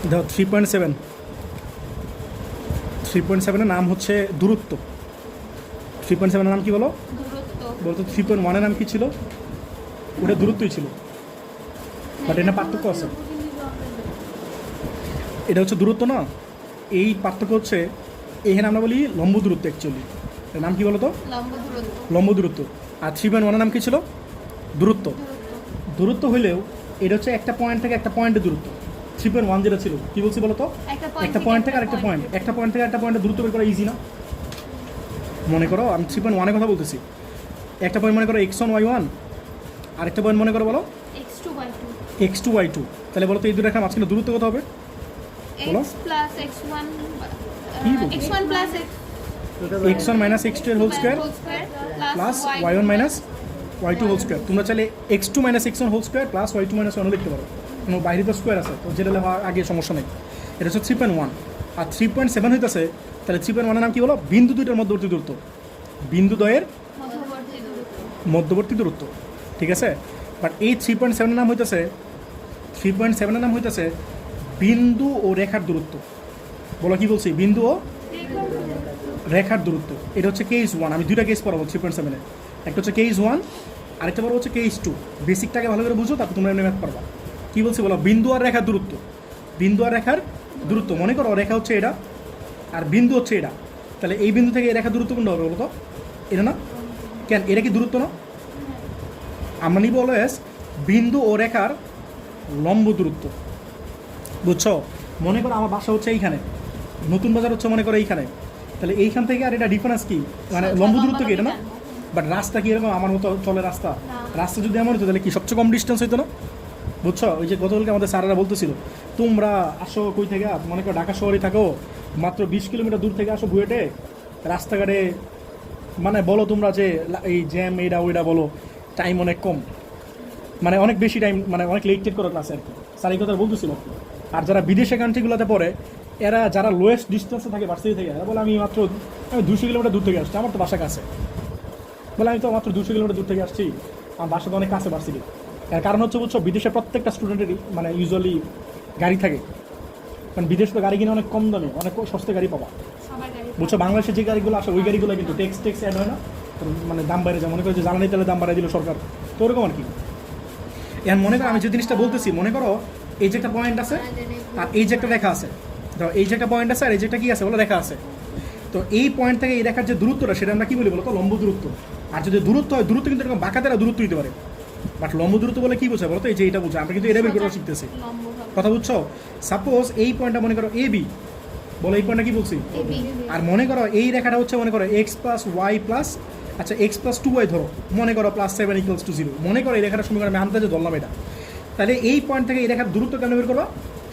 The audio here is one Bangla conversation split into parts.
দেখো 3.7, 3.7-এর নাম হচ্ছে দূরত্ব। 3.7-এর নাম কি বলো? বলতো 3.1-এর নাম কি ছিল? ওটা দূরত্বই ছিল, বাট এটা পার্থক্য আছে। এটা হচ্ছে দূরত্ব না, এই পার্থক্য হচ্ছে এখানে আমরা বলি লম্ব দূরত্ব। অ্যাকচুয়ালি এর নাম কি বলো তো? লম্ব দূরত্ব। আর 3.1-এর নাম কি ছিল? দূরত্ব। দূরত্ব হইলেও এটা হচ্ছে একটা পয়েন্ট থেকে একটা পয়েন্টের দূরত্ব। 3.1 যেটা ছিল কি বলছি বলো তো? একটা পয়েন্ট থেকে আরেকটা পয়েন্ট, একটা পয়েন্ট থেকে একটা পয়েন্টের দূরত্ব বের করা ইজি না? মনে করো আমি 3.1-এর কথা বলতেছি। একটা পয়েন্ট মনে করো x1 y1, আরেকটা পয়েন্ট মনে করো বলো x2 y2। তাহলে বলো তো এই দুটো রেখার মাঝখানে দূরত্ব কত হবে? বলো। x1 মাইনাস x2 এর whole square plus y1 minus y2 whole square. তোমরা চাইলে x2 minus x1 whole square plus y2 minus y1 লিখতে পারো, কোনো বাইরে তো স্কোয়ার আছে, তো যেটা লেখা আগে সমস্যা নেই। এটা হচ্ছে 3.1। আর 3.7 হইতেছে, তাহলে 3.1-এর নাম কি বলো? বিন্দু দুইটার মধ্যবর্তী দূরত্ব, বিন্দু দ্বয়ের মধ্যবর্তী দূরত্ব। ঠিক আছে, বাট এই 3.7-এর নাম হইতেছে, 3.7-এর নাম হইতেছে বিন্দু ও রেখার দূরত্ব। বলো কি বলছি? বিন্দু ও রেখার দূরত্ব। এটা হচ্ছে কেস 1। আমি দুইটা কেস পড়াবো 3.7-এ, একটা হচ্ছে কেস 1, আরেকটা পড়বো হচ্ছে কেস 2। বেসিকটাকে ভালো করে বুঝো, তারপর তোমরা এমনি ম্যাথ পারবা। কী বলছি বলো? বিন্দু আর রেখার দূরত্ব। বিন্দু আর রেখার দূরত্ব, মনে করো রেখা হচ্ছে এটা আর বিন্দু হচ্ছে এটা, তাহলে এই বিন্দু থেকে এই রেখার দূরত্ব কোনটা হবে বলো তো? এটা না? কেন এটা কি দূরত্ব না? আমরা নিব অলওয়েজ বিন্দু ও রেখার লম্ব দূরত্ব। বুঝছো? মনে করো আমার বাসা হচ্ছে এইখানে, নতুন বাজার হচ্ছে মনে করো এইখানে, তাহলে এইখান থেকে আর এটা ডিফারেন্স কি? মানে লম্ব দূরত্ব কি এটা না? বাট রাস্তা কি এরকম আমার মতো চলে রাস্তা? রাস্তা যদি এমন হতো তাহলে কি সবচেয়ে কম ডিস্টেন্স হইতো না? বুঝছো? ওই যে গতকালকে আমাদের স্যারেরা বলতেছিল, তোমরা আসো কই থেকে, মনে করো ঢাকা শহরে থাকো, মাত্র 20 কিলোমিটার দূর থেকে আসো বুয়েটে, রাস্তাঘাটে মানে বলো তোমরা যে এই জ্যাম এইটা ওইটা বলো, টাইম অনেক কম, মানে অনেক বেশি টাইম, মানে অনেক লেট টেট করো ক্লাসে আর কি। স্যার এই কথা বলতেছিল। আর যারা বিদেশে কান্ট্রিগুলোতে পড়ে, এরা যারা লোয়েস্ট ডিস্টেন্সে থাকে ভার্সিটি থেকে, এরা বলে আমি মাত্র 200 কিলোমিটার দূর থেকে আসছি, আমার তো বাসা কাছে। বলে আমি তো মাত্র 200 কিলোমিটার দূর থেকে আসছি, আমার বাসা তো অনেক কাছে ভার্সিটি। এর কারণ হচ্ছে বুঝছো, বিদেশে প্রত্যেকটা স্টুডেন্টেরই মানে ইউজুয়ালি গাড়ি থাকে, কারণ বিদেশে তো গাড়ি কিনে অনেক কম দামে অনেক সস্তা গাড়ি পাবা। বুঝছো? বাংলাদেশে যে গাড়িগুলো আসে ওই গাড়িগুলো কিন্তু ট্যাক্স অ্যাড হয় না, মানে দাম বাইরে যায়, মনে করো যে জ্বালানি তেলের দাম বাড়াই দিল সরকার, তো ওরকম আর কি। এখন মনে করো আমি যে জিনিসটা বলতেছি, মনে করো এই যে একটা পয়েন্ট আছে আর এই যে একটা রেখা আছে, ধরো এই যে একটা পয়েন্ট আছে আর এই যে একটা কি আছে বলো? রেখা আছে। তো এই পয়েন্ট থেকে এই রেখার যে দূরত্বটা, সেটা আমরা কি বলি বলো তো? লম্ব দূরত্ব। আর যদি দূরত্ব হয়, দূরত্ব কিন্তু এরকম বাঁকা দ্বারা দূরত্ব হতে পারে, বাট লম্ব দূরত্ব বলে কি বোঝায় বলো তো? এই যে এটা বোঝায়, আমরা কিন্তু এটা বের করে শিখতেছি। কথা বুঝছো? সাপোজ এই পয়েন্টটা মনে করো এ বি, বলো এই পয়েন্টটা কি বলছি? আর মনে করো এই রেখাটা হচ্ছে মনে করো এক্স প্লাস ওয়াই প্লাস, আচ্ছা এক্স প্লাস 2y ধরো, মনে করো প্লাস 7 = 0। মনে করো এই রেখাটার সমীকরণ আমি আনতে যে ধরলাম এটা, তাহলে এই পয়েন্ট থেকে এই রেখার দূরত্ব কেন বের করবা?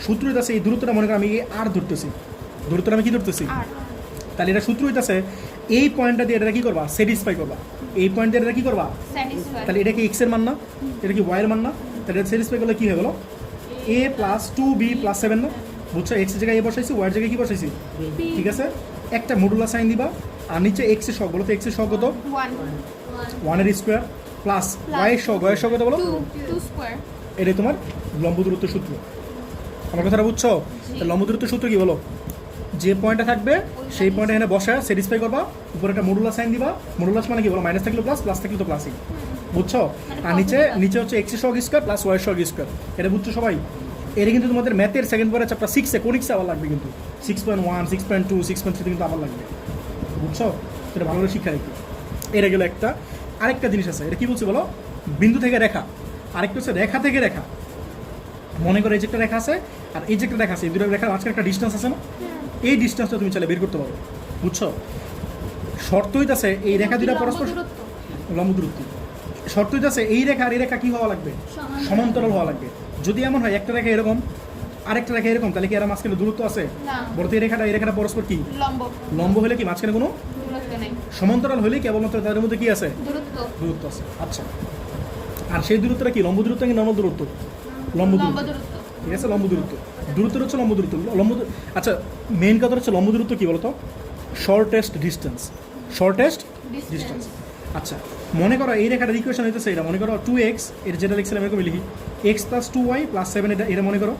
সূত্র হইতেছে এই দূরত্বটা, মনে করো আমি আর ধরতেছি, দূরত্বটা আমি কি ধরতেছি? তাহলে এটা সূত্র হইতেছে এই পয়েন্টটা দিয়ে এটা কি করবা? স্যাটিসফাই করবা। এই পয়েন্ট দিয়ে এটা কি করবা? তাহলে এটা কি এক্স এর মান না? এটা কি ওয়াই এর মান না? তাহলে এটা স্যাটিসফাই করলে কি হয়ে গেল? a প্লাস 2b প্লাস 7 না? বুঝছো? এক্স এর জায়গায় এ বসাইছি, ওয়াই এর জায়গায় কি বসাইছি? ঠিক আছে, একটা মডুলাস সাইন দিবা, আর নিচে এক্স এর সহগ, বলো তো এক্স এর সহগ কত? 1 এর স্কোয়ার প্লাস ওয়াই এর সহগ, ওয়াই এর সহগ কত বলো? 2 স্কোয়ার। এটাই তোমার লম্ব দূরত্ব সূত্র। আমার কথাটা বুঝছো? লম্ব দূরত্ব সূত্র কি বলো? যে পয়েন্টটা থাকবে সেই পয়েন্টে এখানে বসা স্যাটিসফাই করবা, উপরে একটা মডুলাস সাইন দিবা। মডুলাস মানে কি বলো? মাইনাস থাকলে প্লাস, প্লাস থাকলে তো প্লাসই। বুঝছো? আর নিচে হচ্ছে এক্স এর সহগ স্কোয়ার প্লাস ওয়াই এর সহগ স্কোয়ার। এটা বুঝছো সবাই? এটা কিন্তু তোমাদের ম্যাথের সেকেন্ড পরে চ্যাপ্টার 6-এ কোনিক্সে আবার লাগবে, কিন্তু 6.1, 6.2, 6.3 কিন্তু আবার লাগবে। বুঝছো? এটা ভালো করে শিক্ষা রেখে এটা গেলো একটা। আরেকটা জিনিস আছে, এটা কি বলছি বলো? বিন্দু থেকে রেখা। আরেকটা হচ্ছে রেখা থেকে রেখা। মনে করো এই যে একটা রেখা আছে আর এই যে একটা রেখা আছে, এই দুটো রেখার মাঝখানে একটা ডিস্টেন্স আছে না? এই ডিস্টেন্সটা তুমি চাইলে বের করতে পারো। বুঝছো? শর্ত হইতাছে এই রেখা দুটা পরস্পর লম্ব দূরত্ব। শর্ত হইতাছে এই রেখা আর এই রেখা কি হওয়া লাগবে? সমান্তরাল হওয়া লাগবে। যদি এমন হয় একটা রেখা এরকম আরেকটা রেখা এরকম, তাহলে কি এর মাঝখানে দূরত্ব আছে? বলতে এই রেখাটা পরস্পর কি লম্ব হলে কি মাঝখানে কোনো সমান্তরাল হলে কেবলমাত্র তাদের মধ্যে কি আছে? দূরত্ব আছে। আচ্ছা, আর সেই দূরত্বটা কি? লম্ব দূরত্ব কি নর্মাল দূরত্ব? লম্ব দূরত্ব। ঠিক আছে, লম্ব দূরত্ব। দূরত্ব হচ্ছে লম্ব দূরত্ব। আচ্ছা, মেইন কথা হচ্ছে লম্ব দূরত্ব কি বলতো? Shortest distance. Shortest distance. আচ্ছা, মনে করো এই রেখাটার ইকুয়েশন হইতেছে এটা, মনে করো 2x, এর যেটা লিখছিলাম এরকম লিখি, x প্লাস 2y প্লাস 7, এটা মনে করো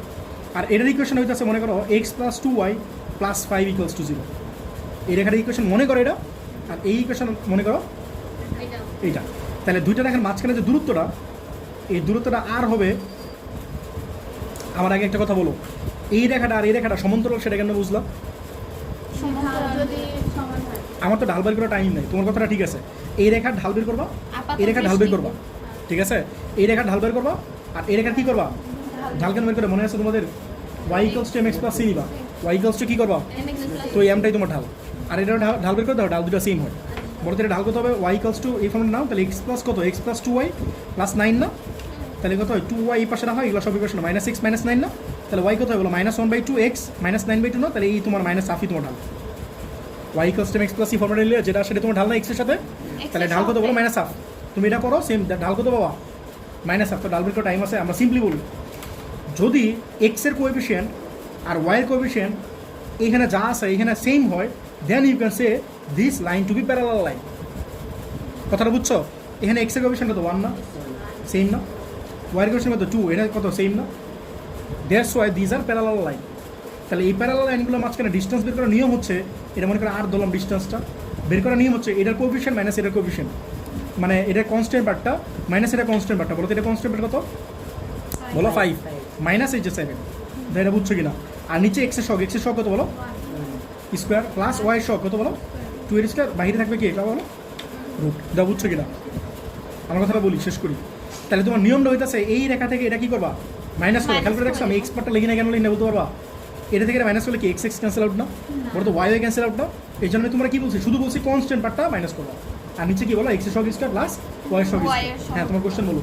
আর এটার ইকুয়েশন হইতেছে মনে করো x plus 2y plus 5 equals to 0। এই রেখার ইকুয়েশন মনে করো এটা, আর এই ইকুয়েশন মনে করো এইটা। তাহলে দুইটা রেখার মাঝখানে যে দূরত্বটা, এই দূরত্বটা আর হবে, আমার আগে একটা কথা বলো, এই রেখাটা আর এই রেখাটা সমান্তরাল, সেটা কেন বুঝলাম? আমার তো ঢাল বের করার টাইম নেই, তোমার কথাটা ঠিক আছে। এই রেখার ঢাল বের করবা, এই রেখার ঢাল বের করবা, ঠিক আছে? এই রেখার ঢাল বের করবা, আর এই রেখার কী করবা? ঢাল কেন বের করে মনে আছে তোমাদের? y equals two mx plus c নিবা, y ইকুয়ালস টু কী করবা? তো এই এমটাই তোমার ঢাল, আর এটা ঢাল বের করে দাও, ঢাল দুটো সেম হয়। বলতে এটা ঢাল কত হবে? y ইকুয়ালস টু এই ফর্মটা নাও, তাহলে x প্লাস কত? x প্লাস 2y প্লাস 9 না? তাহলে কত হয়? 2y এই পাশে না হয়, এগুলো সব ইকুয়েশন মাইনাস 6 মাইনাস 9 না? তাহলে y কত হয় বলো? -1/2x মাইনাস 9/2 না? তাহলে এই তোমার মাইনাস হাফই তোমার ঢাল। y equals two mx plus c formula নিলে যেটা, সেটা তোমার ঢাল না x এর সাথে? তাহলে ঢাল কত বলো? Minus half. তুমি এটা করো, সেম ঢাল কত বাবা? Minus half. তো ঢাল বের করার টাইম আছে, আমরা সিম্পলি বলি যদি x এর কোএফিসিয়েন্ট আর y এর কোএফিসিয়েন্ট এখানে যা আছে এখানে সেম হয়, then you can say this line to be parallel line. কথাটা বুঝছো? এখানে x এর কোএফিসিয়েন্ট কত? 1 না? সেম না? y এর কোএফিসিয়েন্ট কত? 2, এটা কত? সেম না? That's why this are parallel line. তাহলে এই প্যারালাল লাইনগুলো মাঝখানে ডিস্টেন্স বের করার নিয়ম হচ্ছে, এটা মনে করে আর ধরলাম ডিস্টেন্সটা বের করার নিয়ম হচ্ছে এটার কোএফিসিয়েন্ট মাইনাস এটার কোএফিসিয়েন্ট, মানে এটা কনস্ট্যান্ট পার্টটা মাইনাস এটা কনস্ট্যান্ট পার্টটা। বলো তো এটা কনস্ট্যান্ট পার্ট কত? বলো 5 মাইনাস এই যে 7, এটা বুঝছো কিনা? আর নিচে এক্স এর শখ কত বলো? স্কোয়ার প্লাস ওয়াই এর শখ কত বলো? 2 এর স্কোয়ার, বাইরে থাকবে কি এটা বলো? রুট। এটা বুঝছো কিনা? আমার কথাটা বলি, শেষ করি। তাহলে তোমার নিয়মটা হইতেছে এই রেখা থেকে এটা কি করবা? মাইনাস করবা। খেয়াল করে দেখছো আমি এক্স পার্টটা লিখি না কেন লিখি না বলতে পারবা? এটা থেকে মাইনাস করলে কি এক্স এক্স ক্যান্সেল আউট না? বলো তো ওয়াই ওয়াই ক্যান্সেল আউট না? এই জন্য তোমরা কি বলছি? শুধু বলছি কনস্ট্যান্ট পার্টটা মাইনাস করবা, আর নিচে কি বলো? এক্স এর শখ স্কোয়ার প্লাস ওয়াই এর শখ স্কোয়ার। হ্যাঁ, তোমার কোশ্চেন বলো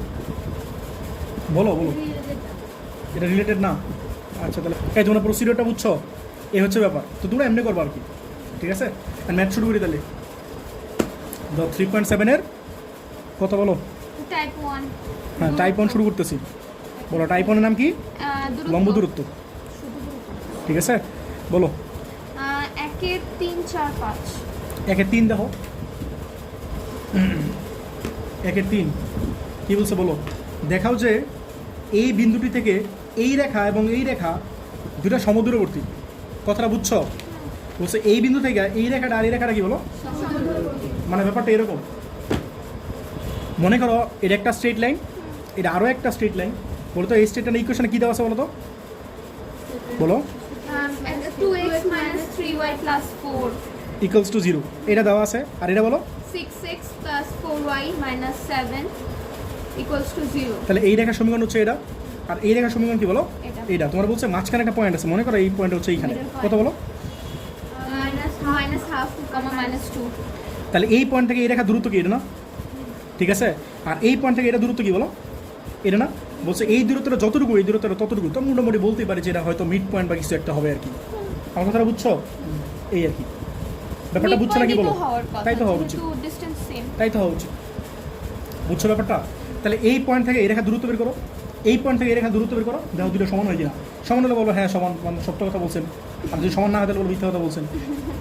বলো বলো। এটা রিলেটেড না? আচ্ছা, তাহলে এই তোমরা প্রসিডিওরটা বুঝছো? এই হচ্ছে ব্যাপার। তো তোমরা এমনি করবো আর কি, ঠিক আছে? আর ম্যাথ শুরু করি তাহলে। 3.7 এর কত বলো? টাইপ 1। হ্যাঁ, টাইপ 1 শুরু করতেছি। বলো টাইপ 1 এর নাম কি? লম্ব দূরত্ব। ঠিক আছে, বলো। 1 এর 3 4 5। 1 এর 3 দেখো। 1 এর 3 কি বলছে বলো? দেখাও যে এই বিন্দুটি থেকে এই রেখা এবং এই রেখা দুটা সমদূরবর্তী। কথাটা বুঝছো? বলছে এই বিন্দু থেকে এই রেখাটা আর এই রেখাটা কি বলো? মানে ব্যাপারটা এরকম, মনে করো এটা একটা স্ট্রেট লাইন, এটা আরও একটা স্ট্রেট লাইন। বলো তো এই স্ট্রেট লাইন ইকুয়েশনে কী দেওয়া আছে বলো তো? বলো। 2x - 3y + 4 ইকুয়ালস টু 0, এটা দেওয়া আছে। আর এটা বলো 6x + 4y - 7 = 0। তাহলে এই রেখার সমীকরণ হচ্ছে এটা, আর এই রেখার সমীকরণ কি বলো? এটা। এইটা। তোমার বলছে মাঝখানে একটা পয়েন্ট আছে, মনে করো এই পয়েন্ট হচ্ছে এইখানে, কত বলো? -1/2, -2। তাহলে এই পয়েন্ট থেকে এই রেখার দূরত্ব কি? এটা না? ঠিক আছে। আর এই পয়েন্ট থেকে এটা দূরত্ব কি বলো? এটা না? বলছে এই দূরত্বটা যতটুকু, এই দূরত্বটা ততটুকু। তো মোটামুটি বলতেই পারি যে এটা হয়তো মিড পয়েন্ট বা কিছু একটা হবে আর কি। আমার কথাটা বুঝছো? এই আর কি ব্যাপারটা, বুঝছো নাকি বলো? তাই তো হওয়া উচিত, ডিসটেন্স সেম। তাই তো হওয়া উচিত। বুঝছো ব্যাপারটা? তাহলে এই পয়েন্ট থেকে এই রেখা দূরত্ব বের করো, এই পয়েন্ট থেকে এই রেখা দূরত্ব বের করো, দেখো দুটো সমান হয় কিনা। সমান হলে বলো হ্যাঁ সমান, মানে সত্য কথা বলছেন। আর যদি সমান না হয় তাহলে বলো মিথ্যা কথা বলছেন।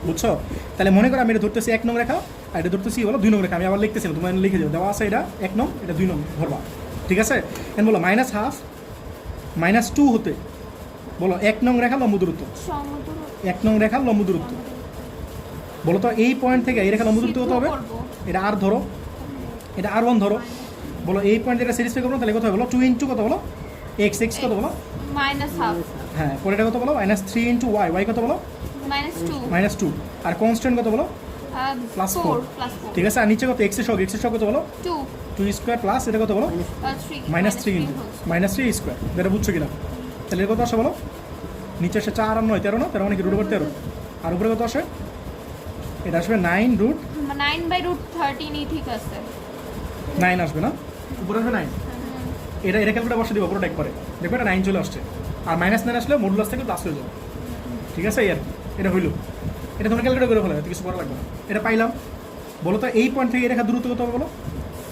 বুঝছো? তাহলে মনে করো আমি এটা ধরতেছি 1 নং রেখা, আর এটা ধরতেছি বলো 2 নং রেখা। আমি আবার লিখতেছি না, তোমার লিখে দেবো, দেওয়া আছে এটা 1 নং, এটা 2 নং ধরবা। ঠিক আছে? এখন বলো -1/2 -2 হতে বলো 1 নং রেখা লম্ব দূরত্ব। 1 নং রেখা লম্ব দূরত্ব। বলো তো এই পয়েন্ট থেকে এই রেখা লম্ব দূরত্ব কত হবে? এটা আর ধরো, এটা R1 ধরো। বলো এই পয়েন্ট এটা স্যাটিসফাই করবো, তাহলে কত হবে বলো? 2 × কত বলো? x কত বলো? -1/2। হ্যাঁ, পরে এটা কত বলো? -3 × y কত বলো? -2। -2। আর কনস্ট্যান্ট কত বলো? +4। +4। ঠিক আছে। আর নিচে কত? x এর শখ কত বলো? 2 স্কোয়ার প্লাস এটা কত বলো? 3 -3 স্কোয়ার। এটা বুঝছো কিনা? তাহলে এর কত আসে বলো? নিচে আসে 4 আর 9 13 না? 13 মানে কি √13। আর উপরে কত আসে? এটা আসবে 9/√13 ই ঠিক আছে। 9 আসবে না? উপরে আসবে 9। এটা ক্যালকুলেটার বসে দিব পুরোটা একবারে, দেখবে এটা 9 চলে আসছে। আর -9 আসলে মডুলাস থেকে প্লাস হয়ে যাবে। ঠিক আছে? এই আর কি, এটা হইলো। এটা তোমরা ক্যালকুলেট করে ফেলো, এত কিছু করা লাগবে না। এটা পাইলাম। বলো তো এই পয়েন্ট থেকে এই রেখা দূরত্ব কত হবে বলো?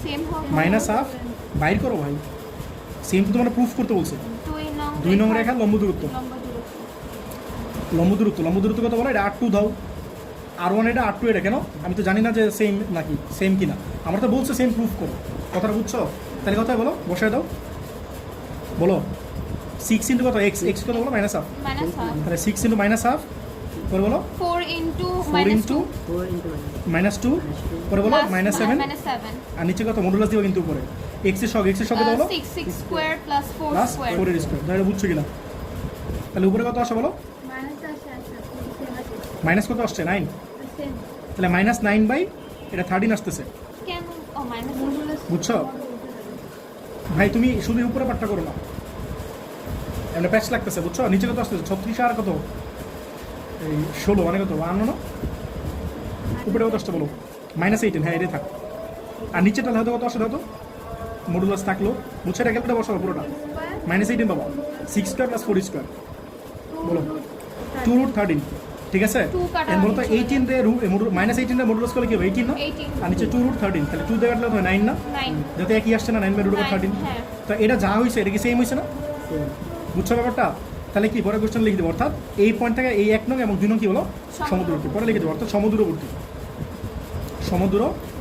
সেম হবে। -1/2 বাইর করো ভাই। সেম তো তোমরা প্রুফ করতে বলছে। 2 নং রেখা লম্ব দূরত্ব। লম্ব দূরত্ব কত বলো? এটা R2 দাও। R1 এটা, R2 এটা। কেন? আমি তো জানি না যে সেম নাকি, সেম কিনা। আমার তো বলছে সেম প্রুফ করো। কথাটা বুঝছো? তাহলে কথা বলো, বসায় দাও। বলো সিক্স ইন্টু কত এক্স এক্স কত বলো মাইনাস হাফ, minus half. তাহলে সিক্স ইন্টু মাইনাস হাফ পরে বলো 4 into 4 minus into 2 4 into minus two পরে বলো plus মাইনাস সেভেন, minus 7. আর নিচে কত মডুলাস দিব কিন্তু উপরে এক্স এর সব কত বলো 6 square plus 4 প্লাস square. 4 এর স্কোয়ার, এটা বুঝছো কিনা? তাহলে উপরে কত আসে বলো মাইনাস কত আসছে 9, তাহলে মাইনাস 9 বাই এটা 13 আসতেছে, কেন ও minus বুঝছো? ভাই তুমি শুধু উপরে পাঠটা করো না, এমনি প্যাচ লাগতেছে বুঝছো? নিচে কত আসতেছে 36 আর কত এই 16 মানে কত 52 না, উপরে কত আসছে বলো মাইনাস 18, হ্যাঁ এটাই থাক। আর নিচেটা হয়তো কত আসছে হয়তো মডুলাস থাকলো, বুঝছো? এটা ক্যালকুলেটর বসাবো পুরোটা মাইনাস 18 পাবো 6 স্কোয়ার প্লাস 4 স্কোয়ার বলো 2 রুট 13, ঠিক আছে? Two কাটা এর বলতো নিচে। 18 রে মাইনাস 18 রে মডুলাস করলে কি হবে 18 না, 18 আর নিচে 2 রুট 13, তাহলে 2 দিয়ে কাটলে হয় 9 না, 9 যাতে একই আসছে না 9 বাই রুট ওভার 13। হ্যাঁ তো এটা যা হয়েছে এটা কি সেম হয়েছে না, বুঝছো ব্যাপারটা? তাহলে কি পরে কোশ্চেন লিখে দেবো, অর্থাৎ এই পয়েন্ট থেকে এই 1 নং এবং 2 নং কি বলো সমুদ্রবর্তী, পরে লিখে দেবো অর্থাৎ সমুদ্রবর্তী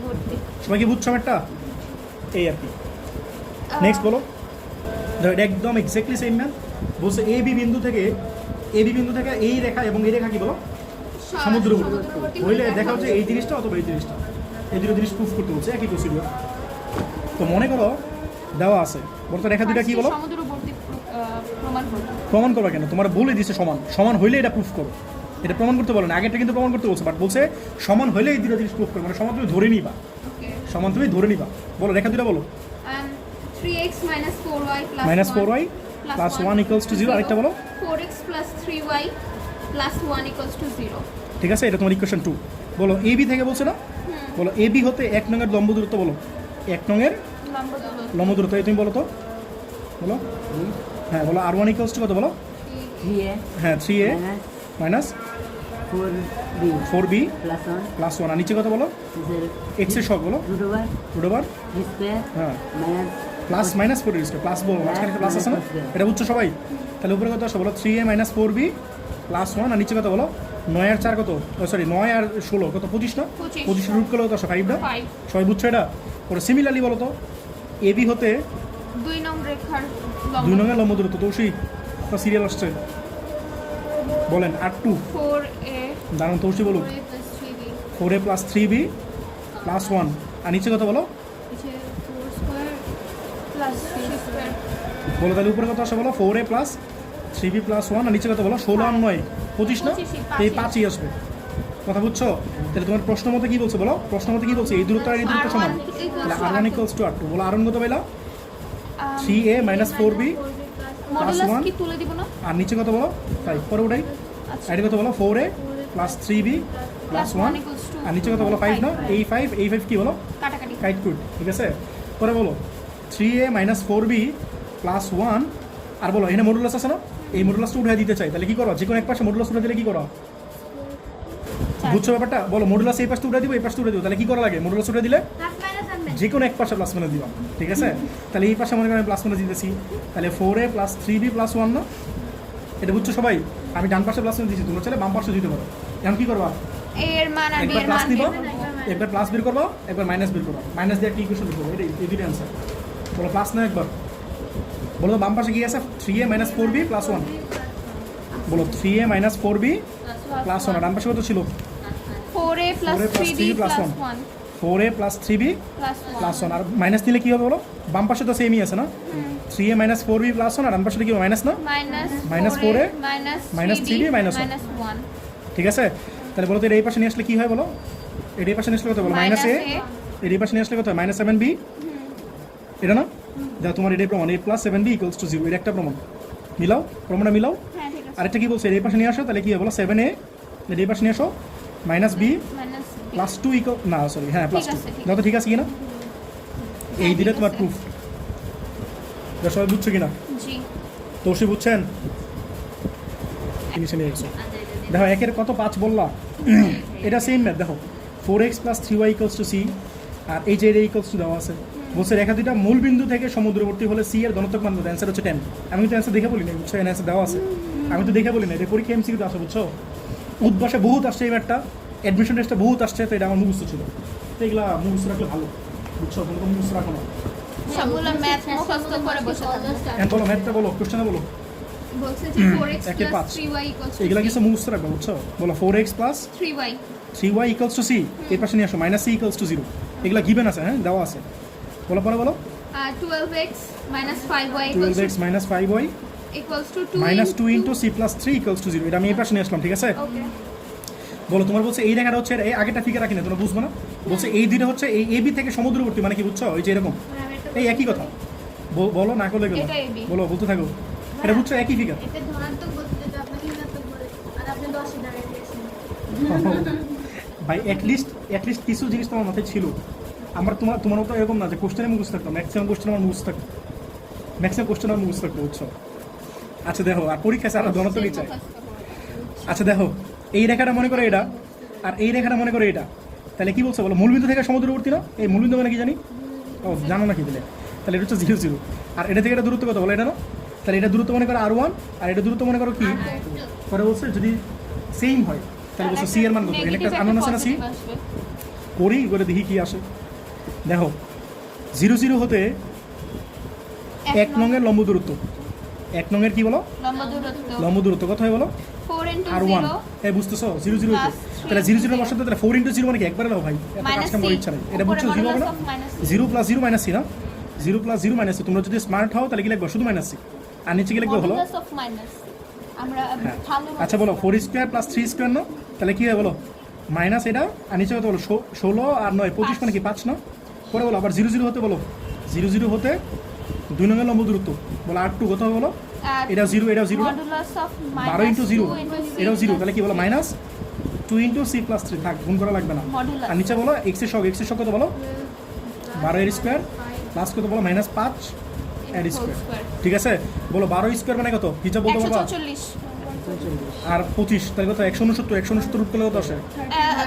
ভর্তি। সবাই কি বুঝছো একটা এই আর কি। নেক্সট বলো, দেখো এটা একদম এক্স্যাক্টলি সেম ম্যাথ বলছে এ বি বিন্দু থেকে এই রেখা এবং এই রেখা কি বলো সমুদ্রবর্তী হইলে দেখা হচ্ছে এই জিনিসটা অথবা এই জিনিসটা, এই দুটো জিনিস প্রুফ করতে বলছে একই প্রসিডিওর। তো মনে করো দেওয়া আছে বলতো রেখা দুটা কি বলো সমুদ্রবর্তী প্রমাণ করতে। প্রমাণ করবা কেন, তোমার বলে দিছে সমান হইলে এটা প্রুফ করো, এটা প্রমাণ করতে বলো না, আগেরটা কিন্তু প্রমাণ করতে বলছে, বাট বলছে সমান হইলে এই দুটো জিনিস প্রুফ করো, মানে সমান তুমি ধরে নিবা, ওকে সমান তুমি ধরে নিবা। বলো রেখা দুটা বলো 3x minus 4y plus minus 1 4y plus 1 equals to 0, আরেকটা বলো 4x plus 3y plus 1 equals to 0. ঠিক আছে, এটা তোমার ইকুয়েশন 2। বলো এ বি থেকে বলছে না, বলো এ বি হতে 1 নং এর লম্ব দূরত্ব বলো 1 নং এর লম্ব দূরত্ব লম্ব দূরত্ব, এই তুমি বলো তো বলো, হ্যাঁ বলো R1 ইকুয়ালস টু কত বলো, 3a হ্যাঁ 3a minus minus 4b 4b plus 1 plus 1, আর নিচে কত বলো is x এর সব বলো root over root over b square হ্যাঁ minus plus minus 4 square plus বলো মাঝখানে প্লাস আছে না, এটা বুঝছো সবাই? তাহলে উপরে কত আসে বলো 3a মাইনাস 4b প্লাস 1, আর নিচে কত বলো 9 আর 4 কত, সরি 9 আর 16 কত 25 না, 25 25 রুট করলে কত আসে 5 না, 5 সবাই বুঝছো এটা? পরে সিমিলারলি বলো তো এ বি হতে 2 নং রেখার 2 লম্ব নং এর লম্ব দূরত্ব, তো সেই একটা সিরিয়াল আসছে বলেন আর 2 4a দাঁড়ান তৌসি বলুক 4a plus 3b 4a plus 3b plus 1, আর নিচে কত বলো নিচে 4 স্কয়ার প্লাস 3 স্কয়ার বলো, তাহলে উপরে কত আসে বলো 4a প্লাস 3b প্লাস 1, আর নিচে কত বলো 16 আর 9 25 না, 25 এই 5ই আসবে, কথা বুঝছো? তাহলে তোমার প্রশ্ন মতে কি বলছে বলো, প্রশ্ন মতে কি বলছে এই দূরত্ব আর এই দূরত্ব সমান, তাহলে R1 ইকুয়ালস টু R2, বলো R1 কত পাইলা 3a মাইনাস 4b মডুলাস 1 কি তুলে দিব না আর নিচে কত বলো 5, পরে ওটাই আচ্ছা আর এটা কত বলো 4a plus 3b plus 1, equals to আর নিচে কত বলো 5 না, এই 5 কি বলো কাটাকাটি কাইট কুট, ঠিক আছে? পরে বলো 3a মাইনাস 4b প্লাস 1, আর বলো এখানে মডুলাস আছে না, এই মডুলাসটা উঠে দিতে চাই, তাহলে কি করো যে কোনো এক পাশে মডুলাস উঠে দিলে কি করো, বুঝছো ব্যাপারটা? বলো মডুলাস এই পাশে উঠে দিব এই পাশে উঠে দিব, তাহলে কি করা লাগে মডুলাস উঠে দিলে যে কোনো এক পাশে প্লাস মানে দিবা, ঠিক আছে? তাহলে এই পাশে মনে করেন প্লাস মানে দিতেছি, তাহলে 4a প্লাস 3b প্লাস 1 না, এটা বুঝছো সবাই? আমি ডান পাশে প্লাস মানে দিয়েছি, তোমরা চাইলে বাম পাশে দিতে পারো। এখন কি করবা, এর মান আর বি একবার এর প্লাস মান নিবা বের করব। একবার প্লাস বের করবা একবার মাইনাস বের করবা, মাইনাস দিয়ে একটা ইকুয়েশন লিখবো, এটাই এই দুইটা অ্যান্সার। বলো প্লাস না একবার বলো তো বাম পাশে কি আছে 3a মাইনাস 4b প্লাস 1, বলো 3a মাইনাস 4b প্লাস 1, আর ডান পাশে কত ছিল 4a plus 4a plus 3b 3b plus plus 1 4a plus 3b plus 1 plus 1, আর মাইনাস নিলে কি হবে বলো, বাম পাশে তো সেমই আছে না 3a মাইনাস 4b প্লাস 1, আর ডান পাশে কি মাইনাস না, minus 4a minus 3b minus 1 minus 1 ঠিক আছে? তাহলে বলো তো এই পাশে নিয়ে আসলে কি হয় বলো, এর এই পাশে নিয়ে আসলে কত বলো মাইনাস a, এর এই পাশে নিয়ে আসলে কত হয় মাইনাস 7b, এটা না যা তোমার এটাই প্রমাণ a plus 7b equals to 0, এটা একটা প্রমাণ, মিলাও প্রমাণটা মিলাও। হ্যাঁ ঠিক আছে আরেকটা কি বলছে এর এই পাশে নিয়ে আসো, তাহলে কি হবে বলো 7a, এর এই পাশে নিয়ে আসো minus b minus b plus 2 equal না সরি হ্যাঁ প্লাস ঠিক 2, আছে, ঠিক দাও তো ঠিক আছে কিনা, এই দিলে তোমার প্রুফ, যা সবাই বুঝছো কিনা, জি তোষি বুঝছেন? জিনিসে নিয়ে গেছো দেখো একের কত 5 বললা, এটা সেম ম্যাথ দেখো 4x plus 3y equals two c, আর এই যে এটা ইকুয়ালস টু দেওয়া আছে, বলছে রেখা দুইটা মূল বিন্দু থেকে সমুদ্রবর্তী হলে c এর ধনাত্মক মান কত, অ্যান্সার হচ্ছে 10। আমি কিন্তু অ্যান্সার দেখে বলি না, বুঝছো অ্যান্সার দেওয়া আছে, আমি তো দেখে বলি না, এটা পরীক্ষা এমসিকিউ আসে, বুঝছো? উদ্বাসে বহুত আসছে এই ম্যাথটা, অ্যাডমিশন টেস্টে বহুত আসছে, তো এটা আমার মুখস্থ ছিল, তো এগুলা মুখস্থ রাখলে ভালো, বুঝছো? তোমরা মুখস্থ রাখো না। সবগুলো ম্যাথ মুখস্থ করে বসে থাকো। এখন বলো ম্যাথটা বলো, কোশ্চেনে বলো বলছে যে 4x একে পাঁচ। 3y equals to এগুলা c। কিছু মুখস্থ রাখবে বুঝছো? বলো 4x plus 3y 3y equals two C, এর পাশে নিয়ে আসো মাইনাস সি ইকুয়ালস টু 0। এগুলা গিভেন আছে, হ্যাঁ দেওয়া আছে। বলো পরে বলো 12x minus 5y equals 12x minus 5y to 2 minus 2 into C plus 3 equals to 0। এটা আমি এই পাশে নিয়ে আসলাম, ঠিক আছে? ওকে বলো তোমার বলছে এই রেখাটা হচ্ছে এই আগেটা ফিগার রাখি না, তোমরা বুঝবো না। বলছে এই দুইটা হচ্ছে এই এবি থেকে সমুদ্রবর্তী, মানে কি বুঝছো? ওই যে এরকম এই একই কথা। বলো না করলে গেলো, এটা AB বলো বলতে থাকো। এটা বুঝছো একই ফিগার। এটা ধনাত্মক বলতে যে আপনি ঋণাত্মক বলে আর আপনি 10 ধরে দিয়েছেন। ভাই অ্যাটলিস্ট কিছু জিনিস তোমার মাথায় ছিল। আমার তোমার মতো এরকম না যে কোশ্চেনে মুখস্থ থাকতো, ম্যাক্সিমাম কোশ্চেন আমার মুখস্থ থাকতো, ম্যাক্সিমাম কোশ্চেন আমার মুখস্থ থাকতো, বুঝছো? আচ্ছা দেখো, আর পরীক্ষা স্যার ধনাত্মক চাই। আচ্ছা দেখো, এই রেখাটা মনে করে এটা, আর এই রেখাটা মনে করে এটা, তাহলে কি বলছো বলো? মূলবিন্দু থেকে সমুদ্রবর্তী না? এই মূলবিন্দু মানে কি জানি? ও জানো না কি দিলে? তাহলে এটা হচ্ছে 0 0। আর এটা থেকে এটা দূরত্ব কত বলো? এটা না? তাহলে এটা দূরত্ব মনে করো R1, আর এটা দূরত্ব মনে করো কি? পরে বলছে যদি সেম হয় তাহলে বলছো সি এর মান কত? এটা একটা আননোন আছে না সি? করি করে দেখি কি আসে। দেখো 0 0 হতে 1 নংয়ের লম্ব দূরত্ব, 1 নংয়ের কি বলো? লম্ব দূরত্ব কত হয় বলো? 4 into R1। 0 এই বুঝতেছো 0 0 হতে? Plus তাহলে 0 0 বসাতে তাহলে 4 into 0 মানে কি একবারে দাও ভাই? এত কাজ minus কাম c করার ইচ্ছা নেই। এটা বুঝছো 0 হবে না? 0 plus 0 minus c না? 0 plus 0 minus c। তোমরা যদি স্মার্ট হও তাহলে কি লিখবে? শুধু মাইনাস c। আর নিচে কি লিখবে হলো? modulus of minus আমরা হ্যাঁ। ভালো আচ্ছা বলো 4 স্কয়ার প্লাস 3 স্কয়ার না? তাহলে কি হয় বলো? মাইনাস এটা, আর নিচে কত বলো? 16 আর 9 25 মানে কি 5 না? পরে বলো আবার 0 0 হতে বলো 0 0 হতে 2 নংয়ের লম্ব দূরত্ব বলো R2 কত হবে বলো? এটা 0 এটাও 0 না? modulus of 12 into 0 2 into c এটাও 0, plus তাহলে কি বলো? Minus 2 into C plus 3। থাক, গুণ করা লাগবে না। Modulus। আর নিচে বলো এক্স এর সহগ কত বলো? 12 এর স্কয়ার প্লাস কত বলো? মাইনাস 5 এর whole স্কয়ার। square। ঠিক আছে? বলো 12 স্কয়ার মানে কত? হিসাব বলতে পারবা? 144 আর 25 তাহলে কত? 169 রুট করলে কত আসে?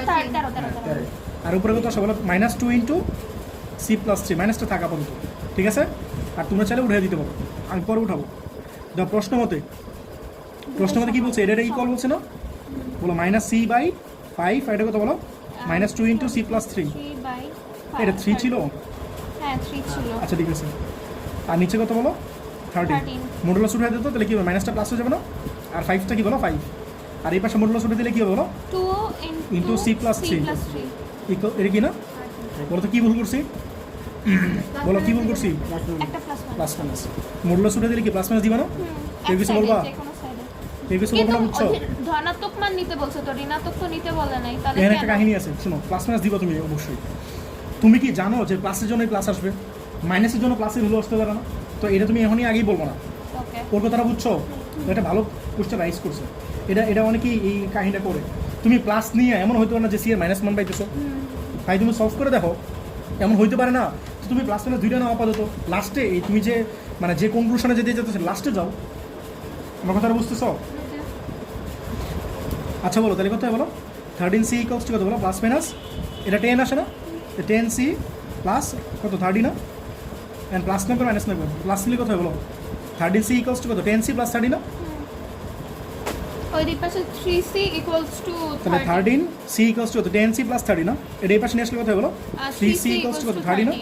13 আর উপরে কত আসে বলো? Minus 2 into C plus 3। মাইনাসটা থাকা পর্যন্ত, ঠিক আছে? আর তোমরা চাইলে উঠে দিতে পারো, আমি পরে উঠাবো। দেখো প্রশ্ন মতে কি বলছে? এটা ইকুয়াল বলছে না? বলো মাইনাস সি বাই 5, এটা কত বলো? Minus 2 into C plus 3। 3/5 এটা 3 ছিল? হ্যাঁ 3 ছিল আচ্ছা ঠিক আছে। আর নিচে কত বলো? 13। 13 মডুলাস উঠে দিত তাহলে কি হবে? মাইনাসটা প্লাস হয়ে যাবে না? আর 5টা কি বলো? 5। আর এই পাশে মডুলাস উঠে দিলে কি হবে বলো? 2 Into C plus 3 ইকুয়াল এটা কি না? বলো তো কি ভুল করছি? বলো কি ভুল করছি? একটা প্লাস প্লাস মাইনাস। মডুলাস উঠে দিলে কি প্লাস মাইনাস দিবা না? কেউ কিছু বলবা? কেউ কিছু বলবো না, বুঝছো? ধনাত্মক মান নিতে বলছে তো ঋণাত্মক তো নিতে বলে নাই, তাহলে এখানে একটা কেন? কাহিনী আছে, শোনো। প্লাস মাইনাস দিবা তুমি অবশ্যই। তুমি কি জানো যে প্লাসের জন্য প্লাস আসবে, মাইনাসের জন্য প্লাসের ভ্যালু আসতে পারে না? তো এটা তুমি এখনই আগেই বলবো না। ওকে ওর কথাটা বুঝছো? এটা ভালো কোশ্চেন রাইজ করছে। এটা অনেকেই এই কাহিনীটা করে। তুমি প্লাস নিয়ে এমন হইতে পারে না যে সি এর মাইনাস মান পাইতেছো। ভাই তুমি সলভ করে দেখো, এমন হইতে পারে না। তো তুমি প্লাস মাইনাস দুইটা নাও আপাতত, লাস্টে এই তুমি যে মানে যে কনক্লুশনে যেতে যেতেছে লাস্টে যাও। আমার কথাটা বুঝতেছো? আচ্ছা বলো তাহলে কত হয় বলো? 13c ইকুয়ালস টু কত বলো? প্লাস মাইনাস এটা 10 আসে না? 10c প্লাস কত? 30 না? এন্ড প্লাস না করে মাইনাস না করে প্লাস নিলে কত হয় বলো? 13c ইকুয়ালস টু কত? 10c প্লাস 30 না? ওই দিক পাশে 3c equals to তাহলে 13c ইকুয়ালস টু কত? 10c প্লাস 30 না? এটা এই পাশে নিয়ে আসলে কত হয় বলো? 3c ইকুয়ালস টু কত? 30 না?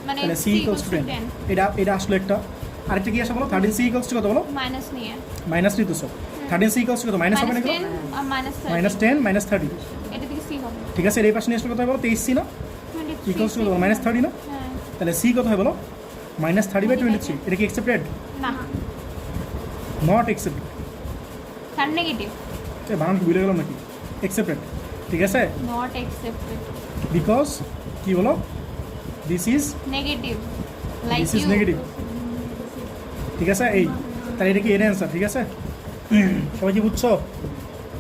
মানে তাহলে c ইকুয়ালস টু 10। 10 এটা আসলে একটা। আরেকটা কি আসে বলো? 13c ইকুয়ালস টু কত বলো? মাইনাস নিয়ে মাইনাস নিতেছো। 13c ইকুয়ালস টু কত? মাইনাস হবে না? 10 আর মাইনাস মাইনাস 10 মাইনাস 30। এটা থেকে c হবে ঠিক আছে? এর এই পাশে নিয়ে আসলে কত হয় বলো? 23c না? 23 ইকুয়ালস টু কত? মাইনাস 30 না? হ্যাঁ তাহলে c কত হয় বলো? মাইনাস 30/23। এটা কি অ্যাকসেপ্টেড? না নট অ্যাকসেপ্টেড। তার নেগেটিভ বানান কি ভুলে গেলাম নাকি? অ্যাকসেপ্টেড, ঠিক আছে? নট অ্যাকসেপ্টেড বিকজ কি বলো? This is negative like this is you negative, ঠিক আছে? এই তাহলে এটা কি এর অ্যান্সার, ঠিক আছে? সবাই কি বুঝছো?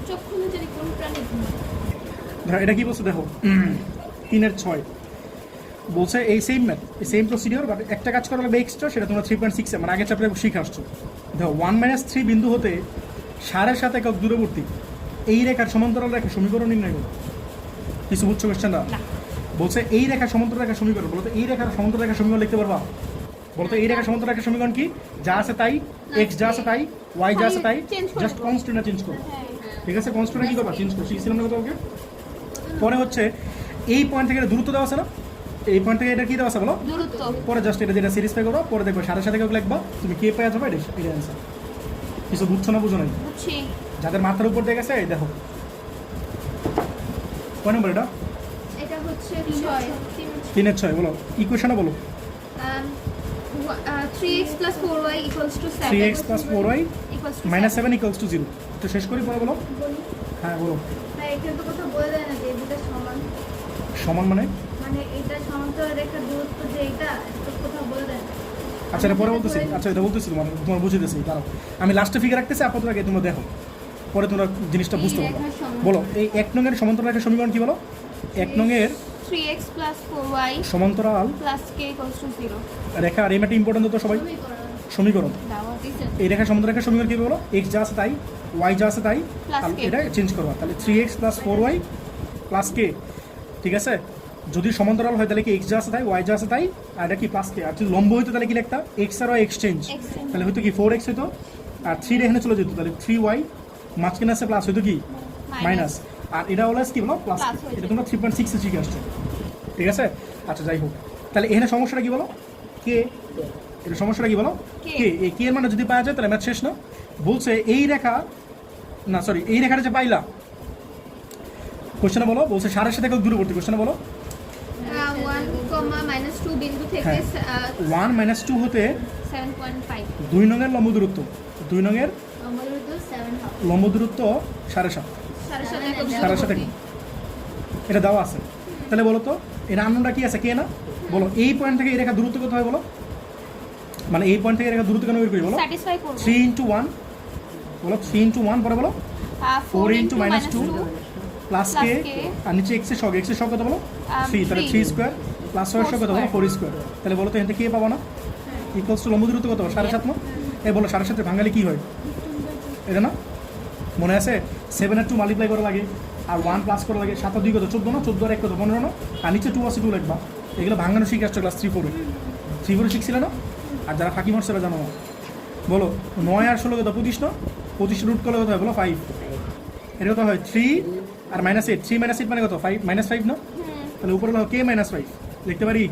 চোখ খুলে যদি কোন প্রাণী ধরো এটা কি বলছো দেখো, 3/6 বলছে এই সেম ম্যাথ, এই সেম প্রসিডিওর, বাট একটা কাজ করা লাগবে এক্সট্রা, সেটা তোমরা 3.6 মানে আগের চ্যাপ্টারে শিখে আসছো। দেখো 1-3 বিন্দু হতে 7.5 একক দূরবর্তী এই রেখার সমান্তরাল রেখা সমীকরণ নির্ণয় করো। কিছু বুঝছো কোয়েশ্চেনটা? বলছে এই রেখার সমান্তরাল রেখা সমীকরণ, বলতো এই রেখার সমান্তরাল রেখা সমীকরণ লিখতে পারবা? বলতো এই রেখার সমান্তরাল রেখা সমীকরণ কি? যা আছে তাই, এক্স যা আছে তাই, ওয়াই যা আছে তাই, জাস্ট কনস্ট্যান্টটা চেঞ্জ করো, ঠিক আছে? কনস্ট্যান্ট কি করবা? চেঞ্জ করো, শিখছিলাম না ওকে? পরে হচ্ছে এই পয়েন্ট থেকে এটা দূরত্ব দেওয়া আছে না? এই পয়েন্ট থেকে এটা কি দেওয়া আছে বলো? দূরত্ব পরে জাস্ট এটা যেটা সিরিজ পে করো, পরে দেখো সাথে সাথে লিখবা, তুমি কে পেয়ে যাবে, এটা অ্যান্সার। কিছু বুঝছো না বুঝো নাই? বুঝছি। যাদের মাথার উপর দিয়ে গেছে এই দেখো কয় নম্বর এটা? এটা হচ্ছে 6 3 এর 6 বলো ইকুয়েশনে বলো 3x plus 4y equals to 7 3x plus 4y equals to minus 7 equals to 0 তো শেষ করি পরে বলো বলি হ্যাঁ বলো না এখানে তো কথা বলে দেয় না যে এই দুটো সমান সমান মানে মানে এটা সমান্তরাল রেখার দূরত্ব যে এটা তো কোথাও বলে দেয় না আচ্ছা এটা পরে বলতেছি আচ্ছা এটা বলতেছি তোমার বুঝে দিতেছি দাঁড়াও আমি লাস্টে ফিগার রাখতেছি আপাতত আগে তোমরা দেখো পরে তোমরা জিনিসটা বুঝতে পারবে রেখার সমান। বলো এই 1 নং এর সমান্তরাল রেখার সমীকরণ কি বলো 1 নং এর 3x plus 4y সমান্তরাল plus k equals to 0 রেখা আর এই ম্যাটে ইম্পর্টেন্ট তো সবাই সমীকরণ দাওয়া দিছেন এই রেখা সমান্তরাল রেখার সমীকরণ কি বলো x যা আছে তাই y যা আছে তাই Plus আর k। এটা চেঞ্জ করবা তাহলে 3x plus 4y plus k ঠিক আছে যদি সমান্তরাল হয় তাহলে কি x যা আছে তাই y যা আছে তাই আর এটা কি প্লাস k আর যদি লম্ব হইতো তাহলে কি লিখতা x আর y এক্সচেঞ্জ Exchange। তাহলে হয়তো কি 4x হইতো আর 3 এখানে চলে যেত তাহলে 3y মাঝখানে আছে প্লাস হইতো কি মাইনাস আর এটা হলো কি বলো প্লাস Plus হয়ে এটা তোমরা 3.6 এ শিখে আসছো ঠিক আছে আচ্ছা যাই হোক তাহলে এখানে সমস্যাটা কি বলো কে এটা সমস্যাটা কি বলো K। কে এই কে এর মানে যদি পাওয়া যায় তাহলে ম্যাথ শেষ না বলছে এই রেখা না সরি এই রেখাটা যে পাইলা কোশ্চেনে বলো বলছে সারের সাথে কত দূরবর্তী কোশ্চেনে বলো 1, -2 বিন্দু থেকে হ্যাঁ 1 - 2 হতে 7.5 2 নং এর লম্ব দূরত্ব 2 নং এর আমার তো 7 লম্ব দূরত্ব 7.5 সাড়ে সাথে একক সাড়ে সাথে দূরবর্তী। এটা দেওয়া আছে তাহলে বলো তো এর আননোনটা কি আছে কে না বলো এই পয়েন্ট থেকে এই রেখা দূরত্ব কত হয় বলো মানে এই পয়েন্ট থেকে এই রেখা দূরত্ব কেন বের করি বলো স্যাটিসফাই করব 3 into 1 বলো 3 into 1 পরে বলো 4 into -2 প্লাস Plus কে K। আর নিচে x এর সহগ কত বলো 3 তাহলে 3 স্কয়ার প্লাস 4 সহগ কত বলো 4 স্কয়ার তাহলে বলো তো এখান থেকে কে পাবো না ইকুয়ালস টু লম্ব দূরত্ব কত 7.5 না এই বলো 7.5 ভাঙালে কি হয় এটা না মনে আছে 7 আর 2 মাল্টিপ্লাই করা লাগে আর 1 প্লাস করা লাগে 7 আর 2 কত 14 না 14 আর 1 কত 15 না আর নিচে 2 আছে 2 লিখবা এগুলো ভাঙানো শিখে আসছো ক্লাস 3 4 এ 3 4 শিখছিলে না আর যারা ফাঁকি মারছে জানো না বলো 9 আর 16 কত 25 না 25 রুট করলে কত হয় বলো 5 এটা কত হয় 3 আর -8 3 - 8 মানে কত 5 -5 না তাহলে উপরে হলো k - 5 লিখতে পারি